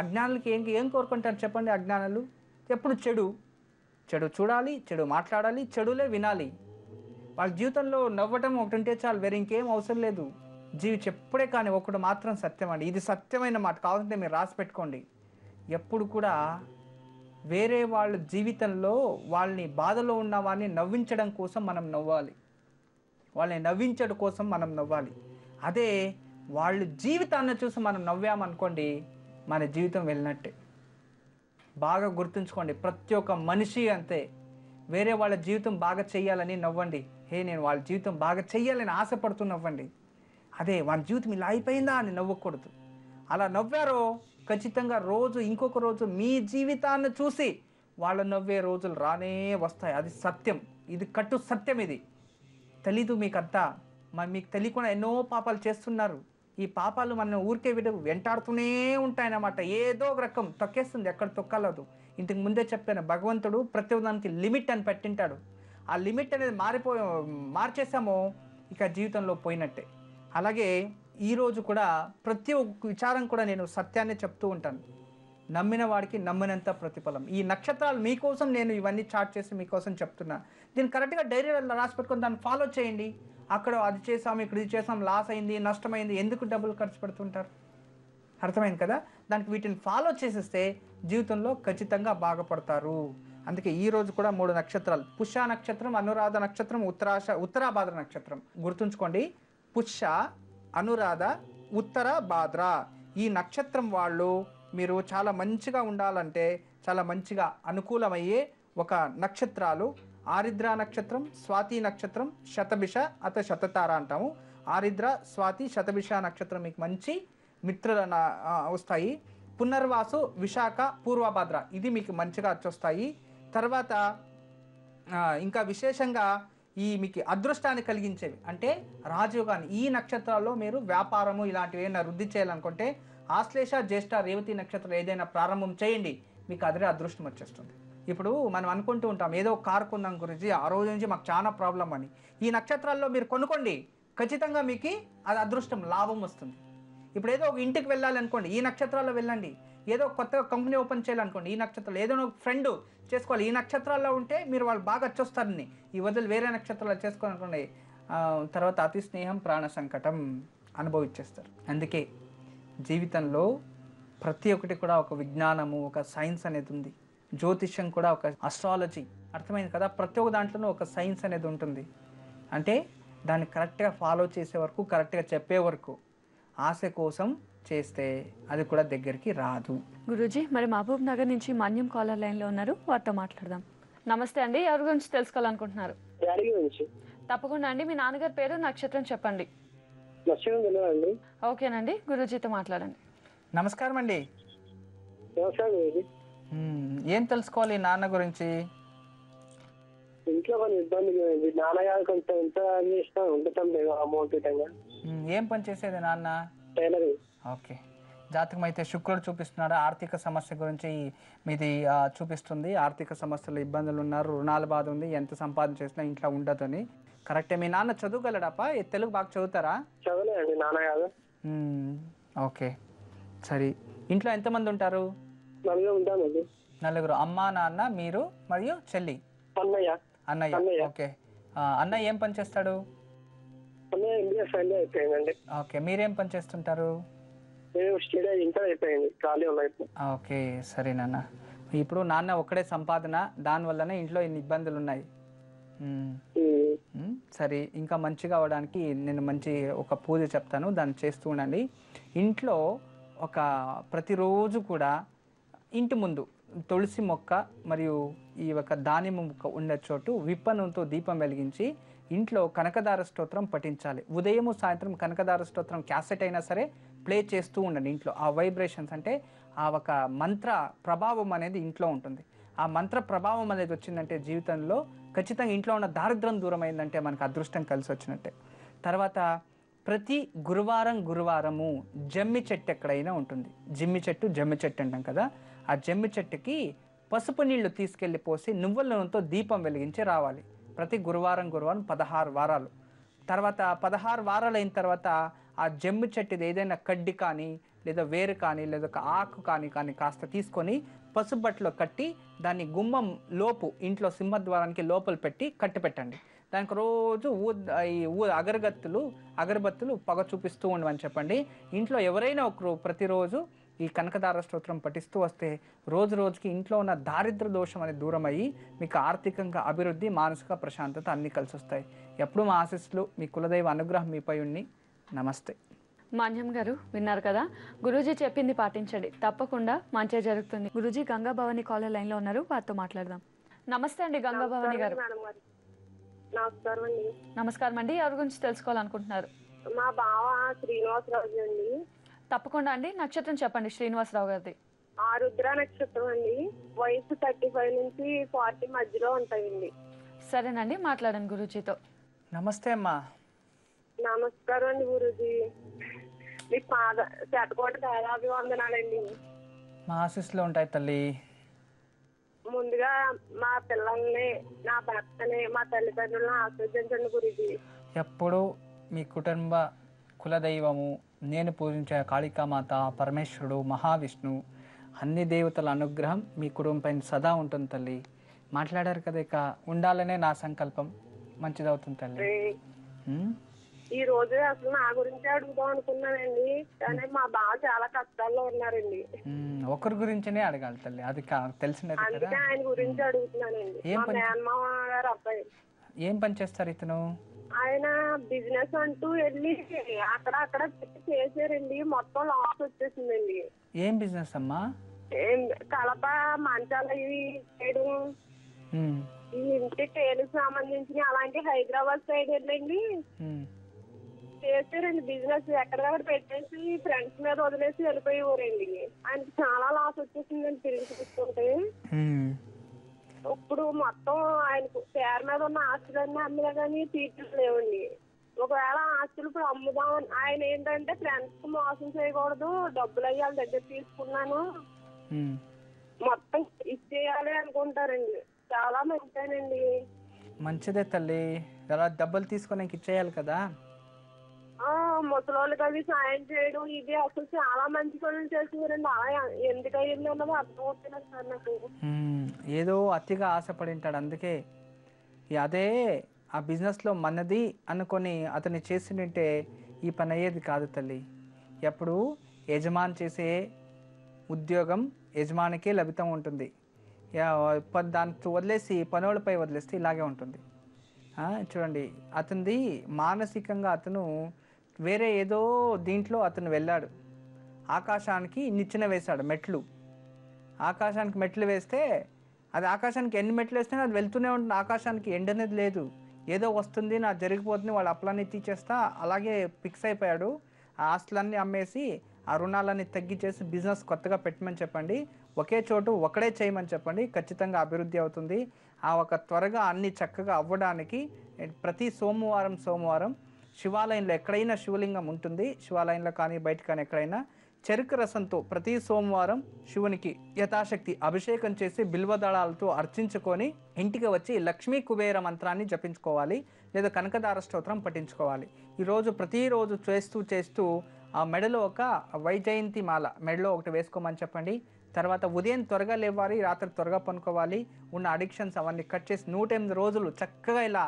అజ్ఞానులకి ఏం కోరుకుంటారు చెప్పండి? అజ్ఞానులు ఎప్పుడు చెడు చూడాలి, చెడు మాట్లాడాలి, చెడులే వినాలి. వాళ్ళ జీవితంలో నవ్వటం ఒకటి ఉంటే చాలు, వేరే ఇంకేం అవసరం లేదు. ఎప్పుడే కానీ ఒకటి మాత్రం సత్యం అండి, ఇది సత్యమైన మాట, కావాలంటే మీరు రాసి పెట్టుకోండి. ఎప్పుడు కూడా వేరే వాళ్ళ జీవితంలో వాళ్ళని బాధలో ఉన్న వాళ్ళని నవ్వించడం కోసం మనం నవ్వాలి, వాళ్ళని నవ్వించడం కోసం మనం నవ్వాలి. అదే వాళ్ళ జీవితాన్ని చూసి మనం నవ్వామనుకోండి, మన జీవితం వెళ్ళినట్టే. బాగా గుర్తుంచుకోండి, ప్రతి ఒక్క మనిషి అంతే. వేరే వాళ్ళ జీవితం బాగా చెయ్యాలని నవ్వండి, నేను వాళ్ళ జీవితం బాగా చెయ్యాలని ఆశపడుతూ నవ్వండి. అదే వాళ్ళ జీవితం ఇలా అయిపోయిందా అని నవ్వకూడదు. అలా నవ్వారో ఖచ్చితంగా ఇంకొక రోజు మీ జీవితాన్ని చూసి వాళ్ళు నవ్వే రోజులు రానే వస్తాయి. అది సత్యం, ఇది కట్టు సత్యం. ఇది తెలీదు మీకంతా, మీకు తెలియకుండా ఎన్నో పాపాలు చేస్తున్నారు. ఈ పాపాలు మన ఊరికే వెంటాడుతూనే ఉంటాయన్నమాట. ఏదో ఒక రకం తొక్కేస్తుంది, ఎక్కడ తొక్కలేదు. ఇంతకు ముందే చెప్పాను, భగవంతుడు ప్రతి దానికి లిమిట్ అని పెట్టింటాడు. ఆ లిమిట్ అనేది మార్చేసామో ఇక జీవితంలో పోయినట్టే. అలాగే ఈరోజు కూడా ప్రతి ఒక్క విచారం కూడా నేను సత్యాన్ని చెప్తూ ఉంటాను. నమ్మిన వాడికి నమ్మినంత ప్రతిఫలం. ఈ నక్షత్రాలు మీకోసం నేను ఇవన్నీ చార్ట్ చేసి మీకోసం చెప్తున్నా. దీన్ని కరెక్ట్గా డైరీలో రాసి పెట్టుకొని దాన్ని ఫాలో చేయండి. అక్కడ అది చేసాం, ఇక్కడ ఇది చేసాం, లాస్ అయింది, నష్టమైంది, ఎందుకు డబ్బులు ఖర్చు పెడుతుంటారు? అర్థమైంది కదా? దానికి వీటిని ఫాలో చేసేస్తే జీవితంలో ఖచ్చితంగా బాగుపడతారు. అందుకే ఈరోజు కూడా 3 నక్షత్రాలు, పుష్య నక్షత్రం, అనురాధ నక్షత్రం, ఉత్తరాభాద్ర నక్షత్రం. గుర్తుంచుకోండి, పుష్య, అనురాధ, ఉత్తరాభాద్ర ఈ నక్షత్రం వాళ్ళు మీరు చాలా మంచిగా ఉండాలంటే చాలా మంచిగా అనుకూలమయ్యే ఒక నక్షత్రాలు. ఆరిద్ర నక్షత్రం, స్వాతి నక్షత్రం, శతభిష అత శతతార అంటాము. ఆరిద్ర, స్వాతి, శతభిష నక్షత్రం మీకు మంచి మిత్రుల వస్తాయి. పునర్వాసు, విశాఖ, పూర్వభాద్ర ఇది మీకు మంచిగా వచ్చొస్తాయి. తర్వాత ఇంకా విశేషంగా మీకు అదృష్టాన్ని కలిగించేవి అంటే రాజయోగాన్ని. ఈ నక్షత్రాల్లో మీరు వ్యాపారము ఇలాంటివి ఏమైనా వృద్ధి చేయాలనుకుంటే ఆశ్లేష, జ్యేష్ఠ, రేవతి నక్షత్రం ఏదైనా ప్రారంభం చేయండి, మీకు అదే అదృష్టం వచ్చేస్తుంది. ఇప్పుడు మనం అనుకుంటూ ఉంటాం ఏదో కారు కొన్నాం గురించి, ఆ రోజు నుంచి మాకు చాలా ప్రాబ్లం అని. ఈ నక్షత్రాల్లో మీరు కొనుక్కోండి, ఖచ్చితంగా మీకు అది అదృష్టం, లాభం వస్తుంది. ఇప్పుడు ఏదో ఒక ఇంటికి వెళ్ళాలి అనుకోండి, ఈ నక్షత్రాల్లో వెళ్ళండి. ఏదో కొత్తగా కంపెనీ ఓపెన్ చేయాలనుకోండి, ఈ నక్షత్రాలు. ఏదో ఒక ఫ్రెండ్ చేసుకోవాలి, ఈ నక్షత్రాల్లో ఉంటే మీరు వాళ్ళు బాగా వచ్చొస్తారని. ఈ వదిలి వేరే నక్షత్రాలు చేసుకోవాలనుకోండి, తర్వాత అతి స్నేహం ప్రాణ సంకటం అనుభవించేస్తారు. అందుకే జీవితంలో ప్రతి ఒక్కటి కూడా ఒక విజ్ఞానము, ఒక సైన్స్ అనేది ఉంది. జ్యోతిష్యం కూడా ఒక అస్ట్రాలజీ, అర్థమైంది కదా? ప్రతి ఒక్క దాంట్లోనూ ఒక సైన్స్ అనేది ఉంటుంది. అంటే దాన్ని కరెక్ట్గా ఫాలో చేసే వరకు, కరెక్ట్గా చెప్పే వరకు, ఆశ కోసం చేస్తే అది కూడా దగ్గరికి రాదు. గురూజీ, మరి మహబూబ్ నగర్ నుంచి మన్యం కాలర్ లైన్లో ఉన్నారు, వారితో మాట్లాడదాం. నమస్తే అండి, ఎవరి గురించి తెలుసుకోవాలనుకుంటున్నారు? తప్పకుండా అండి, మీ నాన్నగారి పేరు, నక్షత్రం చెప్పండి. ఓకేనండి, గురూజీతో మాట్లాడండి. నమస్కారం అండి. ఏం తెలుసుకోవాలి నాన్న గురించి? ఇంట్లో కొంచెం ఇబ్బంది, నాన్నగారు కొంచెం ఎంత చేసినా ఉండటం లేదు అమౌంట్ విధంగా. ఏం పని చేసేది నాన్న? టైలరింగ్. ఓకే, జాతకం అయితే శుక్రుడు చూపిస్తున్నాడు. ఆర్థిక సమస్య గురించి మీది చూపిస్తుంది. ఆర్థిక సమస్యలు, ఇబ్బందులు ఉన్నారు, రుణాల బాధ ఉంది, ఎంత సంపాదన చేసినా ఇంట్లో ఉండదని. కరెక్టే. మీ నాన్న చదువుగలడాపా? తెలుగు బాగా చదువుతారా? చదవలేదండి, నాన్న కాదు. ఓకే, సరే. ఇంట్లో ఎంతమంది ఉంటారు? నలుగురు ఉంటానండి. నలుగురు. అమ్మ, నాన్న, మీరు మరియు చెల్లి, అన్నయ్య. ఓకే. అన్నయ్య ఏం పని చేస్తాడు? అన్నయ్య MBA ఫైనల్ అయిపోయిందండి. ఓకే, మీరేం పని చేస్తుంటారు? నేను స్టడీ ఇంటర్ అయిపోయింది, ఖాళీ ఉన్నాయి. ఓకే, సరే నాన్న. ఇప్పుడు నాన్న ఒక్కడే సంపాదన, దానివల్లనే ఇంట్లో ఇన్ని ఇబ్బందులు ఉన్నాయి. సరే, ఇంకా మంచిగా అవడానికి నేను మంచి ఒక పూజ చెప్తాను, దాన్ని చేస్తూ ఉండండి. ఇంట్లో ఒక ప్రతిరోజు కూడా ఇంటి ముందు తులసి మొక్క మరియు ఈ ఒక దానిమ్మ మొక్క ఉండే చోటు విప్పనంతో దీపం వెలిగించి ఇంట్లో కనకదార స్తోత్రం పఠించాలి. ఉదయము సాయంత్రం కనకదార స్తోత్రం క్యాసెట్ అయినా సరే ప్లే చేస్తూ ఉండండి. ఇంట్లో ఆ వైబ్రేషన్స్ అంటే ఆ ఒక మంత్ర ప్రభావం అనేది ఇంట్లో ఉంటుంది. ఆ మంత్ర ప్రభావం అనేది వచ్చిందంటే జీవితంలో ఖచ్చితంగా ఇంట్లో ఉన్న దారిద్ర్యం దూరం అయిందంటే మనకు అదృష్టం కలిసి వచ్చినట్టే. తర్వాత ప్రతి గురువారము జమ్మి చెట్టు ఎక్కడైనా ఉంటుంది. జమ్మి చెట్టు అంటాం కదా, ఆ జమ్మి చెట్టుకి పసుపు నీళ్లు తీసుకెళ్ళి పోసి నువ్వుల నూనెతో దీపం వెలిగించి రావాలి. ప్రతి గురువారం 16 వారాలు. తర్వాత 16 వారాలు అయిన తర్వాత ఆ జమ్మి చెట్టుది ఏదైనా కడ్డి కానీ లేదా వేరు కానీ లేదా ఒక ఆకు కానీ కాస్త తీసుకొని పసుపు బట్టలో కట్టి దాన్ని గుమ్మం లోపు ఇంట్లో సింహద్వారానికి లోపల పెట్టి కట్టి పెట్టండి. దానికి రోజు అగరబత్తులు పొగ చూపిస్తూ ఉండమని చెప్పండి. ఇంట్లో ఎవరైనా ఒకరు ప్రతిరోజు ఈ కనకదార స్తోత్రం పఠిస్తూ వస్తే రోజుకి ఇంట్లో ఉన్న దారిద్ర దోషం అనేది దూరం అయ్యి మీకు ఆర్థికంగా అభివృద్ధి, మానసిక ప్రశాంతత అన్నీ కలిసి వస్తాయి. ఎప్పుడు మా ఆశీస్సులు, మీ కులదైవ అనుగ్రహం మీపై ఉండి. నమస్తే. మాన్యం గారు విన్నారు కదా, గురూజీ చెప్పింది పాటించండి, తప్పకుండా మంచి జరుగుతుంది. గురూజీ గంగా భవాని కాలర్ లైన్ లో ఉన్నారు, వారితో మాట్లాడదాం. నమస్తే అండి గంగా భవాని గారు. నమస్కారం అండి. ఎవరి గురించి తెలుసుకోవాలనుకుంటున్నారు? మా బావ శ్రీనివాసరావు అండి. తప్పకుండా అండి. నక్షత్రం చెప్పండి శ్రీనివాసరావు గారిది. ఆరుద్ర నక్షత్రం అండి. వయసు 35 నుంచి 40 మధ్యలో ఉంటాయండి. సరేనండి, మాట్లాడండి గురూజీతో. నమస్తే అమ్మా. నమస్కారం అండి గురూజీ. మీ శతకోటి దయాభివందనాలండి. మా ఆశీస్సులు ఉంటాయి తల్లి. ముందుగా మా పిల్లల్ని, నా భర్తని, మా తల్లిదండ్రులను ఆశీర్వదించండి గురూజీ. ఎప్పుడు మీ కుటుంబ కులదైవము, నేను పూజించే కాళికామాత, పరమేశ్వరుడు, మహావిష్ణు, అన్ని దేవతల అనుగ్రహం మీ కుటుంబం సదా ఉంటుంది తల్లి. మాట్లాడారు కదా, ఇక ఉండాలనే నా సంకల్పం. మంచిదవుతుంది తల్లి. ఈ రోజు అసలు నా గురించి అడుగుదాం అనుకున్నానండి, కానీ మా బావ చాలా కష్టాల్లో ఉన్నారండి. ఒకరి గురించినే అడగాలి తల్లి, అది తెలిసినది. అందుకే ఆయన గురించి అడుగుతున్నానండి. మా మేనమామ గారు అబ్బాయి. ఏం పని చేస్తారు ఇతను? ఆయన బిజినెస్ అంటూ వెళ్ళి అక్కడ పెట్టి చేశారండి, మొత్తం లాస్ వచ్చేసిందండి. ఏం బిజినెస్ అమ్మా? కలప, మంచాలు ఇవి చేయడం, ఈ ఇంటి టేలుకు సంబంధించిన అలాంటి హైదరాబాద్ సైడ్ వెళ్ళండి చేశారండి బిజినెస్. ఎక్కడికక్కడ పెట్టేసి ఫ్రెండ్స్ మీద వదిలేసి వెళ్ళిపోయేవారండి. ఆయనకి చాలా లాస్ వచ్చేసిందండి తిరిగి చూసుకుంటే. ఇప్పుడు మొత్తం ఆయనకు పేరు మీద ఉన్న ఆస్తులన్నీ అమ్మినా కానీ తీర్చులు లేవండి. ఒకవేళ ఆస్తులు ఇప్పుడు అమ్ముదాం, ఆయన ఏంటంటే ఫ్రెండ్స్ కు మోసం చేయకూడదు, డబ్బులు అయ్యి వాళ్ళ దగ్గర తీసుకున్నాను మొత్తం ఇచ్చేయాలి అనుకుంటారండి. చాలా మంచిదేనండి. మంచిదే తల్లి, అలా డబ్బులు తీసుకొని ఇచ్చేయాలి కదా. ముసలోళ్ళకి అవి సాయం చేయడం ఇది అసలు చాలా మంచి పనులు చేసేవారండి. అలా ఎందుకు అయ్యింది అన్నది అర్థం అవుతుంది సార్ నాకు. ఏదో అతిగా ఆశపడి ఉంటాడు, అందుకే అదే ఆ బిజినెస్లో మనది అనుకొని అతన్ని చేసింటే ఈ పని అయ్యేది కాదు తల్లి. ఎప్పుడు యజమాని చేసే ఉద్యోగం యజమానికే లభితం ఉంటుంది. దాన్ని వదిలేసి పనులపై వదిలేస్తే ఇలాగే ఉంటుంది. చూడండి, అతనిది మానసికంగా అతను వేరే ఏదో దీంట్లో అతను వెళ్ళాడు. ఆకాశానికి నిచ్చెన వేశాడు, మెట్లు. ఆకాశానికి మెట్లు వేస్తే అది ఆకాశానికి ఎన్ని మెట్లు వేస్తే అది వెళ్తూనే ఉంటుంది. ఆకాశానికి ఎండ్ అనేది లేదు. ఏదో వస్తుంది, నాకు జరిగిపోతుంది, వాళ్ళ అప్పులన్నీ తీసేస్తా అలాగే ఫిక్స్ అయిపోయాడు. ఆ ఆస్తులన్నీ అమ్మేసి ఆ రుణాలన్నీ తగ్గించేసి బిజినెస్ కొత్తగా పెట్టమని చెప్పండి. ఒకే చోటు ఒకడే చేయమని చెప్పండి, ఖచ్చితంగా అభివృద్ధి అవుతుంది. ఆ ఒక త్వరగా అన్ని చక్కగా అవ్వడానికి ప్రతి సోమవారం శివాలయంలో ఎక్కడైనా శివలింగం ఉంటుంది, శివాలయంలో కానీ బయట కానీ ఎక్కడైనా చెరుకు రసంతో ప్రతి సోమవారం శివునికి యథాశక్తి అభిషేకం చేసి బిల్వదళాలతో అర్చించుకొని ఇంటికి వచ్చి లక్ష్మీ కుబేర మంత్రాన్ని జపించుకోవాలి, లేదా కనకదార స్తోత్రం పఠించుకోవాలి. ఈరోజు ప్రతిరోజు చేస్తూ ఆ మెడలో ఒక వైజయంతి మాల మెడలో ఒకటి వేసుకోమని చెప్పండి. తర్వాత ఉదయం త్వరగా లేవాలి, రాత్రి త్వరగా పనుకోవాలి. ఉన్న అడిక్షన్స్ అవన్నీ కట్ చేసి 108 రోజులు చక్కగా ఇలా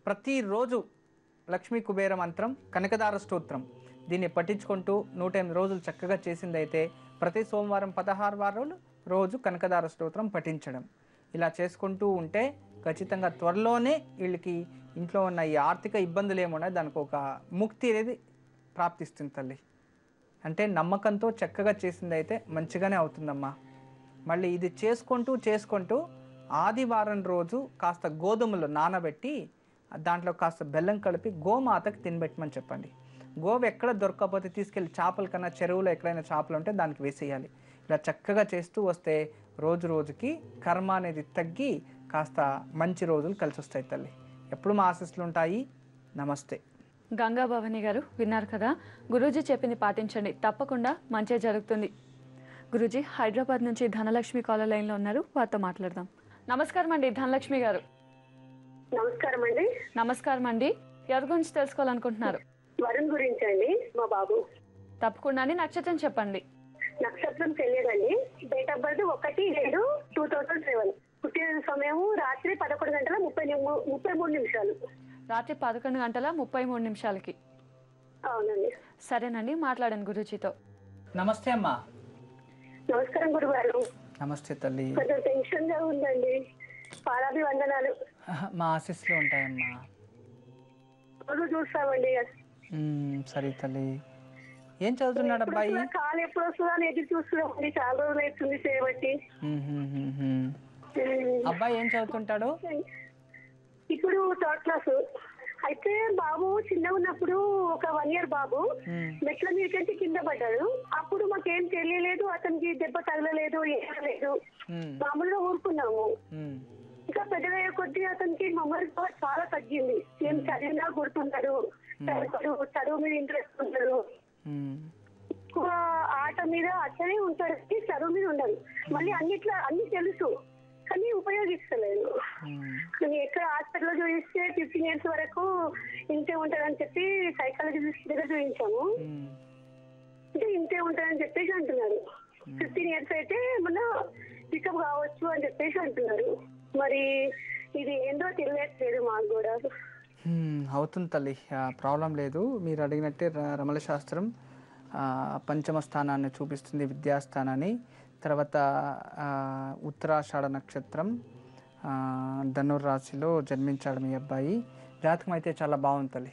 ప్రతిరోజు లక్ష్మీ కుబేర మంత్రం, కనకదార స్తోత్రం దీన్ని పట్టించుకుంటూ 108 రోజులు చక్కగా చేసిందైతే ప్రతి సోమవారం 16 వారాలు రోజు కనకదార స్తోత్రం పఠించడం ఇలా చేసుకుంటూ ఉంటే ఖచ్చితంగా త్వరలోనే వీళ్ళకి ఇంట్లో ఉన్న ఈ ఆర్థిక ఇబ్బందులు ఏమున్నా దానికి ఒక ముక్తి అనేది ప్రాప్తిస్తుంది తల్లి. అంటే నమ్మకంతో చక్కగా చేసిందైతే మంచిగానే అవుతుందమ్మా. మళ్ళీ ఇది చేసుకుంటూ ఆదివారం రోజు కాస్త గోధుమలు నానబెట్టి దాంట్లో కాస్త బెల్లం కలిపి గోమాతకి తినబెట్టమని చెప్పండి. గోవు ఎక్కడ దొరకకపోతే తీసుకెళ్ళి చేపల కన్నా చెరువులో ఎక్కడైనా చేపలు ఉంటే దానికి వేసేయాలి. ఇలా చక్కగా చేస్తూ వస్తే రోజుకి కర్మ అనేది తగ్గి కాస్త మంచి రోజులు కలిసి వస్తాయి తల్లి. ఎప్పుడు మా ఆశీస్సులు ఉంటాయి. నమస్తే. గంగా భవాని గారు విన్నారు కదా, గురూజీ చెప్పింది పాటించండి, తప్పకుండా మంచి జరుగుతుంది. గురూజీ హైదరాబాద్ నుంచి ధనలక్ష్మి కాలర్ లైన్లో ఉన్నారు, వారితో మాట్లాడదాం. నమస్కారం అండి ధనలక్ష్మి గారు. నమస్కారం అండి. నమస్కారం అండి. ఎవరి గురించి తెలుసుకోవాలనుకుంటున్నారు? వరుణ్ గురించి అండి, మా బాబు. తప్పకుండా అండి. నక్షత్రం చెప్పండి. నక్షత్రం తెలియదండి. Date of birth 1/7/2007. పుట్టిన సమయం రాత్రి 11:33. రాత్రి 11:33. అవునండి. సరేనండి, మాట్లాడండి గురూజీతో. నమస్తే అమ్మా. నమస్కారం గురుగారు. నమస్తే తల్లి. కొంచెం టెన్షన్ గా ఉందండి. పాదాభివందనాలు. మా ఆశీస్సులు ఉంటాయమ్మా. రోజు చూస్తామండి. సరే తల్లి. ఏం చదువుతున్నాడు అబ్బాయి? కాలు ఎప్పుడు వస్తుందా అని ఎదురు చూస్తున్నామండి. చాలా రోజులు అవుతుంది చేయబట్టి. అబ్బాయి ఏం చదువుతుంటాడు? ఇప్పుడు 3rd క్లాస్. అయితే బాబు చిన్నగా ఉన్నప్పుడు ఒక 1 year బాబు మెట్ల మీదకంటే కింద పడ్డాడు. అప్పుడు మాకేం తెలియలేదు, అతనికి దెబ్బ తగలలేదు, ఏం లేదు, మామూలుగా ఊరుకున్నాము. ఇంకా పెద్దగా కొద్ది అతనికి మెమరీ పవర్ చాలా తగ్గింది. ఏం చదివినా గుర్తుంటాడు, చదువు మీద ఇంట్రెస్ట్ ఉంటాడు, ఎక్కువ ఆట మీద అట్లనే ఉంటాడు, చదువు మీద ఉండదు. మళ్ళీ అన్ని తెలుసు కానీ ఉపయోగిస్తలేదు. ఎక్కడ హాస్పిటల్లో చూపిస్తే 15 years వరకు ఇంతే ఉంటాడని చెప్పి సైకాలజిస్ట్ దగ్గర చూపించాము. అంటే ఇంతే ఉంటాడని చెప్పేసి అంటున్నారు. 15 years అయితే మొన్న పికప్ కావచ్చు అని చెప్పేసి అంటున్నారు. మరి ఇది ఏందో తెలియట్లేదు మాకు కూడా. అవుతుంది తల్లి, ప్రాబ్లం లేదు. మీరు అడిగినట్టే రమల శాస్త్రం పంచమ స్థానాన్ని చూపిస్తుంది, విద్యాస్థానాన్ని. తర్వాత ఉత్తరాషాఢ నక్షత్రం, ధనుర్రాశిలో జన్మించాడు మీ అబ్బాయి. జాతకం అయితే చాలా బాగుంది తల్లి,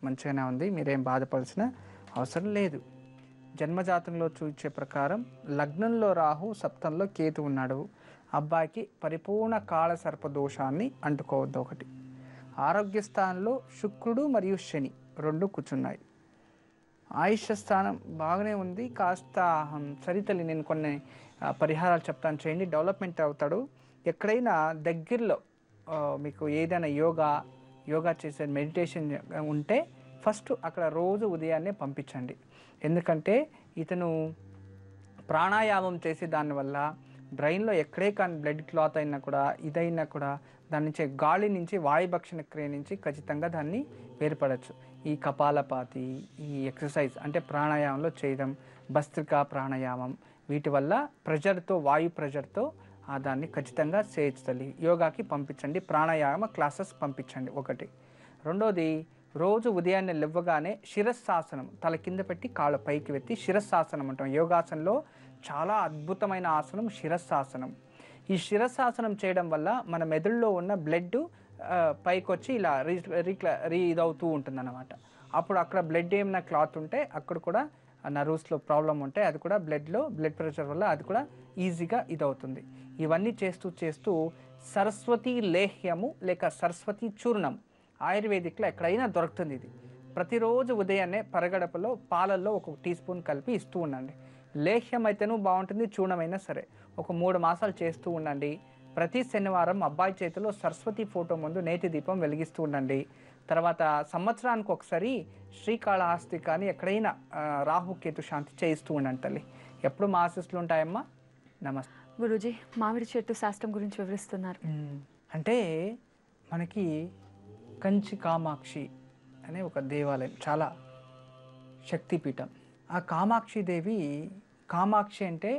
మంచిగానే ఉంది. మీరేం బాధపడాల్సిన అవసరం లేదు. జన్మజాతంలో చూచే ప్రకారం లగ్నంలో రాహు, సప్తంలో కేతు ఉన్నాడు. అబ్బాయికి పరిపూర్ణ కాళ సర్పదోషాన్ని అంటుకోవద్దు. ఒకటి, ఆరోగ్య స్థానంలో శుక్రుడు మరియు శని 2 కూర్చున్నాయి. ఆయుష్య స్థానం బాగానే ఉంది. కాస్త సరితల్లి నేను కొన్ని పరిహారాలు చెప్తాను, చేయండి, డెవలప్మెంట్ అవుతాడు. ఎక్కడైనా దగ్గరలో మీకు ఏదైనా యోగా చేసే మెడిటేషన్ ఉంటే ఫస్ట్ అక్కడ రోజు ఉదయాన్నే పంపించండి. ఎందుకంటే ఇతను ప్రాణాయామం చేసి దానివల్ల బ్రెయిన్లో ఎక్కడే కానీ బ్లడ్ క్లాత్ అయినా కూడా ఇదైనా కూడా దాని నుంచి గాలి నుంచి వాయుభక్షణ క్రియ నుంచి ఖచ్చితంగా దాన్ని వేరుపడవచ్చు. ఈ కపాలపాతి, ఈ ఎక్సర్సైజ్ అంటే ప్రాణాయామంలో చేయడం, భస్త్రికా ప్రాణాయామం, వీటి వల్ల ప్రెషర్తో, వాయు ప్రెషర్తో దాన్ని ఖచ్చితంగా చేయొచ్చు. యోగాకి పంపించండి, ప్రాణాయామ క్లాసెస్ పంపించండి. ఒకటి. రెండోది, రోజు ఉదయాన్నే లేవగానే శిరస్సాసనం తల కింద పెట్టి కాళ్ళు పైకి వెత్తి శిరస్సాసనం అంటాం. యోగాసనంలో చాలా అద్భుతమైన ఆసనం శిరస్సాసనం. ఈ శిరస్సాసనం చేయడం వల్ల మన మెదడులో ఉన్న బ్లడ్ పైకి వచ్చి ఇలా ఇదవుతూ ఉంటుంది అన్నమాట. అప్పుడు అక్కడ బ్లడ్ ఏమైనా క్లాత్ ఉంటే అక్కడ కూడా నర్వ్స్లో ప్రాబ్లం ఉంటే అది కూడా బ్లడ్ ప్రెషర్ వల్ల అది కూడా ఈజీగా ఇదవుతుంది. ఇవన్నీ చేస్తూ సరస్వతి లేహ్యము లేక సరస్వతి చూర్ణం ఆయుర్వేదిక్లో ఎక్కడైనా దొరుకుతుంది. ఇది ప్రతిరోజు ఉదయాన్నే పరగడపలో పాలల్లో 1 టీ స్పూన్ కలిపి ఇస్తూ ఉండండి. లేహ్యం అయితేనూ బాగుంటుంది, చూర్ణమైనా సరే. ఒక 3 మాసాలు చేస్తూ ఉండండి. ప్రతి శనివారం అబ్బాయి చేతిలో సరస్వతి ఫోటో ముందు నేతి దీపం వెలిగిస్తూ ఉండండి. తర్వాత సంవత్సరానికి ఒకసారి శ్రీకాళహస్తి కానీ ఎక్కడైనా రాహుకేతు శాంతి చేయిస్తూ ఉండండి తల్లి. ఎప్పుడు మా ఆశీస్సులు ఉంటాయమ్మా. నమస్తే గురూజీ. మామిడి చెట్టు శాస్త్రం గురించి వివరిస్తున్నారు. అంటే మనకి కంచి కామాక్షి అనే ఒక దేవాలయం, చాలా శక్తిపీఠం. ఆ కామాక్షి దేవి, కామాక్షి అంటే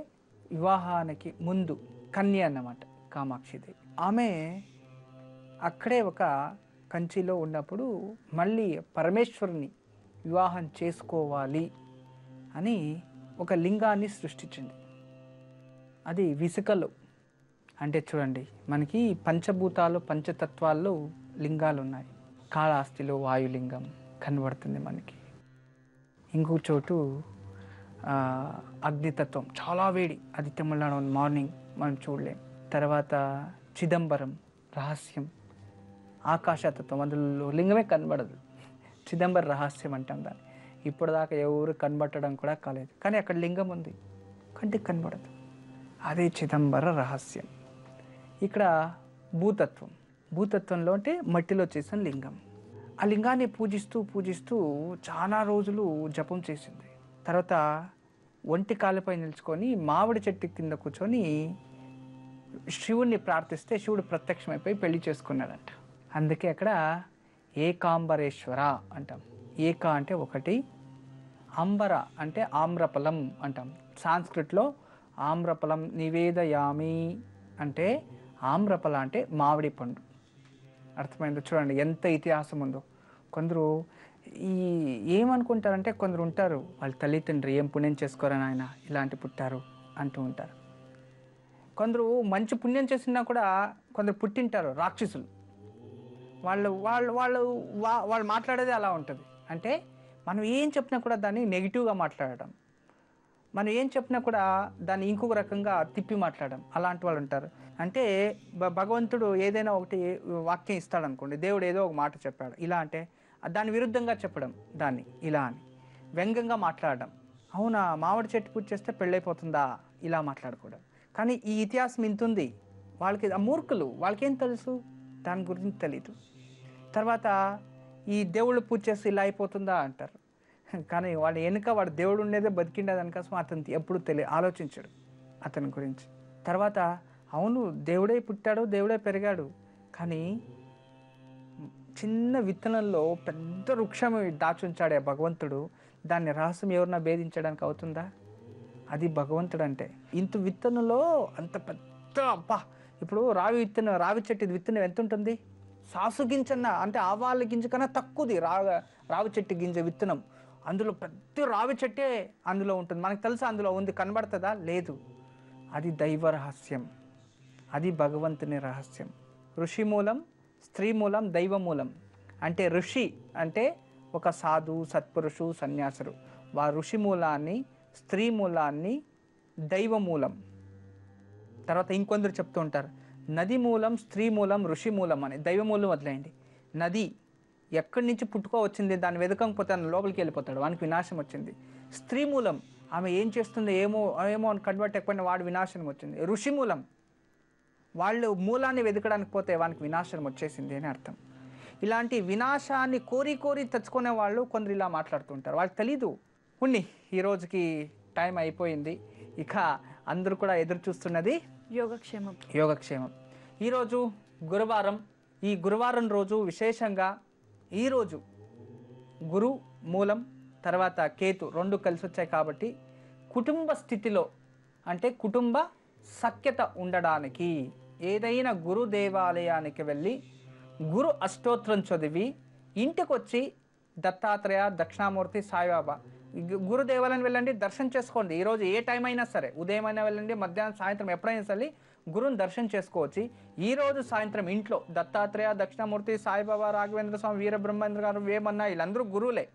వివాహానికి ముందు కన్య అన్నమాట కామాక్షిదేవి. ఆమె అక్కడే ఒక కంచిలో ఉన్నప్పుడు మళ్ళీ పరమేశ్వరుని వివాహం చేసుకోవాలి అని ఒక లింగాన్ని సృష్టించింది. అది విసుకలో. అంటే చూడండి, మనకి పంచభూతాలు పంచతత్వాల్లో లింగాలు ఉన్నాయి. కాళహస్తిలో వాయులింగం కనబడుతుంది మనకి. ఇంకో చోటు అగ్నితత్వం, చాలా వేడి, అది తమిళనాడు మార్నింగ్ మనం చూడలేం. తర్వాత చిదంబరం రహస్యం, ఆకాశతత్వం, అందులో లింగమే కనబడదు. చిదంబర రహస్యం అంటాం దాన్ని. ఇప్పటిదాకా ఎవరు కనబట్టడం కూడా కాలేదు, కానీ అక్కడ లింగం ఉంది, కంటికి కనబడదు. అదే చిదంబర రహస్యం. ఇక్కడ భూతత్వం, భూతత్వంలో అంటే మట్టిలో చేసిన లింగం. ఆ లింగాన్ని పూజిస్తూ పూజిస్తూ చాలా రోజులు జపం చేసింది. తర్వాత ఒంటి కాళ్ళపై నిలుచుకొని మామిడి చెట్టు కింద కూర్చొని శివుణ్ణి ప్రార్థిస్తే శివుడు ప్రత్యక్షమైపోయి పెళ్లి చేసుకున్నాడంట. అందుకే అక్కడ ఏకాంబరేశ్వర అంటాం. ఏక అంటే ఒకటి, అంబర అంటే ఆమ్రఫలం అంటాం. సాంస్క్రిట్లో ఆమ్రఫలం నివేదయామి అంటే ఆమ్రఫల అంటే మామిడి పండు. అర్థమైందో? చూడండి ఎంత ఇతిహాసం ఉందో. కొందరు ఏమనుకుంటారంటే, కొందరు ఉంటారు వాళ్ళ తల్లిదండ్రి ఏం పుణ్యం చేసుకోరని ఆయన ఇలాంటి పుట్టారు అంటూ ఉంటారు. కొందరు మంచి పుణ్యం చేసినా కూడా కొందరు పుట్టింటారు రాక్షసులు. వాళ్ళు మాట్లాడేది అలా ఉంటుంది. అంటే మనం ఏం చెప్పినా కూడా దాన్ని నెగిటివ్గా మాట్లాడటం, మనం ఏం చెప్పినా కూడా దాన్ని ఇంకొక రకంగా తిప్పి మాట్లాడడం, అలాంటి వాళ్ళు ఉంటారు. అంటే భగవంతుడు ఏదైనా ఒకటి వాక్యం ఇస్తాడు అనుకోండి, దేవుడు ఏదో ఒక మాట చెప్పాడు ఇలా అంటే దాని విరుద్ధంగా చెప్పడం, దాన్ని ఇలా అని వ్యంగ్యంగా మాట్లాడడం. అవునా, మామిడి చెట్టు పూజ చేస్తే పెళ్ళైపోతుందా, ఇలా మాట్లాడకూడదు. కానీ ఈ ఇతిహాసం ఇంతుంది. వాళ్ళకి మూర్ఖులు, వాళ్ళకేం తెలుసు, దాని గురించి తెలీదు. తర్వాత ఈ దేవుళ్ళు పూజ చేస్తే ఇలా అయిపోతుందా అంటారు. కానీ వాడు వెనుక వాడు దేవుడు ఉండేదే బతికిండే దానికోసం అతను ఎప్పుడు ఆలోచించాడు అతని గురించి. తర్వాత అవును దేవుడే పుట్టాడు, దేవుడే పెరిగాడు, కానీ చిన్న విత్తనంలో పెద్ద వృక్షం దాచుంచాడే భగవంతుడు. దాన్ని రహస్యం ఎవరన్నా భేదించడానికి అవుతుందా? అది భగవంతుడు అంటే. ఇంత విత్తనంలో అంత పెద్ద ఇప్పుడు రావి చెట్టు విత్తనం ఎంత ఉంటుంది? సాసు గింజన్న అంటే ఆవాల గింజ కన్నా తక్కువది రావి చెట్టు గింజ విత్తనం. అందులో పెద్ద రావి చెట్టే అందులో ఉంటుంది. మనకు తెలుసా అందులో ఉంది, కనబడుతుందా? లేదు. అది దైవ రహస్యం, అది భగవంతుని రహస్యం. ఋషి మూలం, స్త్రీ మూలం, దైవ మూలం. అంటే ఋషి అంటే ఒక సాధు, సత్పురుషు, సన్యాసుడు. వారు ఋషి మూలాన్ని, స్త్రీ మూలాన్ని, దైవ మూలం. తర్వాత ఇంకొందరు చెప్తూ ఉంటారు నది మూలం, స్త్రీ మూలం, ఋషి మూలం అని. దైవ మూలం వదిలేయండి. నది ఎక్కడి నుంచి పుట్టుకో వచ్చింది, దాన్ని వెతకకపోతే లోపలికి వెళ్ళిపోతాడు, వానికి వినాశం వచ్చింది. స్త్రీ మూలం, ఆమె ఏం చేస్తుందో ఏమో అని కనబట్టకపోయినా వాడు వినాశనం వచ్చింది. ఋషి మూలం, వాళ్ళు మూలాన్ని వెతకడానికి పోతే వానికి వినాశనం వచ్చేసింది అని అర్థం. ఇలాంటి వినాశాన్ని కోరి తెచ్చుకునే వాళ్ళు కొందరు ఇలా మాట్లాడుతుంటారు, వాళ్ళకి తెలీదు. ఈరోజుకి టైం అయిపోయింది. ఇక అందరూ కూడా ఎదురు చూస్తున్నది యోగక్షేమం. ఈరోజు గురువారం. ఈ గురువారం రోజు విశేషంగా ఈరోజు గురు మూలం తర్వాత కేతు రెండు కలిసి వచ్చాయి కాబట్టి కుటుంబ స్థితిలో అంటే కుటుంబ సఖ్యత ఉండడానికి ఏదైనా గురు దేవాలయానికి వెళ్ళి గురు అష్టోత్తరం చదివి ఇంటికి వచ్చి దత్తాత్రేయ, దక్షిణామూర్తి, సాయిబాబా గురు దేవాలయానికి వెళ్ళండి, దర్శనం చేసుకోండి. ఈరోజు ఏ టైం అయినా సరే, ఉదయం అయినా వెళ్ళండి, మధ్యాహ్నం, సాయంత్రం ఎప్పుడైనా సరే గురువుని దర్శనం చేసుకోవచ్చు. ఈరోజు సాయంత్రం ఇంట్లో దత్తాత్రేయ, దక్షిణామూర్తి, సాయిబాబా, రాఘవేంద్ర స్వామి, వీరబ్రహ్మేంద్ర గారు, వేమన్నా వీళ్ళందరూ గురువులే.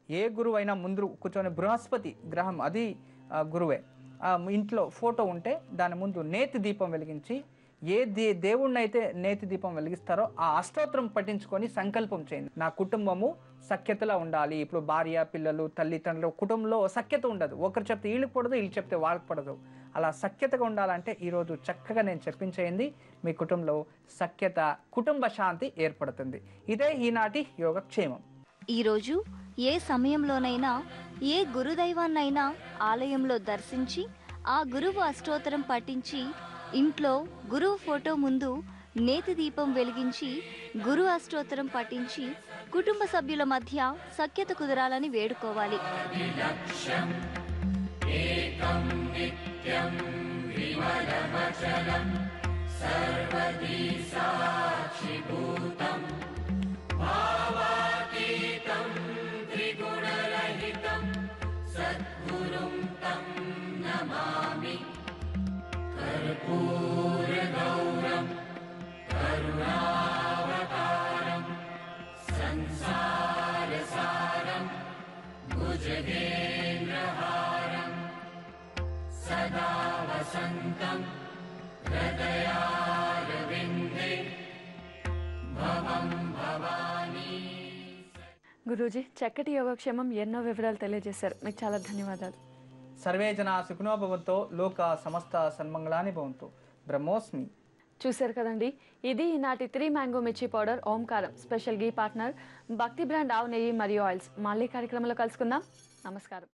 ఏ గురువు అయినా ముందు కూర్చొని బృహస్పతి గ్రహం అది గురువే. ఇంట్లో ఫోటో ఉంటే దాని ముందు నేతి దీపం వెలిగించి ఏ దేవుణ్ణి అయితే నేతి దీపం వెలిగిస్తారో ఆ అష్టోత్తరం పఠించుకొని సంకల్పం చేయండి. నా కుటుంబము సఖ్యతలో ఉండాలి. ఇప్పుడు భార్య, పిల్లలు, తల్లిదండ్రులు, కుటుంబంలో సఖ్యత ఉండదు. ఒకరు చెప్తే వీళ్ళకి పడదు, వీళ్ళు చెప్తే వాళ్ళకి పడదు. అలా సఖ్యతగా ఉండాలంటే ఈరోజు చక్కగా నేను చెప్పించేయండి. మీ కుటుంబంలో సఖ్యత, కుటుంబ శాంతి ఏర్పడుతుంది. ఇదే ఈనాటి యోగక్షేమం. ఈరోజు ఏ సమయంలోనైనా ఏ గురుదైవాన్నైనా ఆలయంలో దర్శించి ఆ గురువు అష్టోత్తరం పఠించి ఇంట్లో గురువు ఫోటో ముందు నేతి దీపం వెలిగించి గురు అష్టోత్తరం పఠించి కుటుంబ సభ్యుల మధ్య సఖ్యత కుదరాలని వేడుకోవాలి. గురూజీ, చక్కటి యోగక్షేమం ఎన్నో వివరాలు తెలియజేశారు. మీకు చాలా ధన్యవాదాలు. సర్వే జనా సుఖినో భవంతో, లోక సమస్త సన్మంగళాని భవంతు. బ్రహ్మోస్మి. చూశారు కదండి, ఇది ఈనాటి 3 మ్యాంగో మిర్చి పౌడర్ ఓంకారం స్పెషల్ గీ పార్ట్నర్ భక్తి బ్రాండ్ ఆవు నెయ్యి మరియు ఆయిల్స్. మళ్ళీ కార్యక్రమంలో కలుసుకుందాం. నమస్కారం.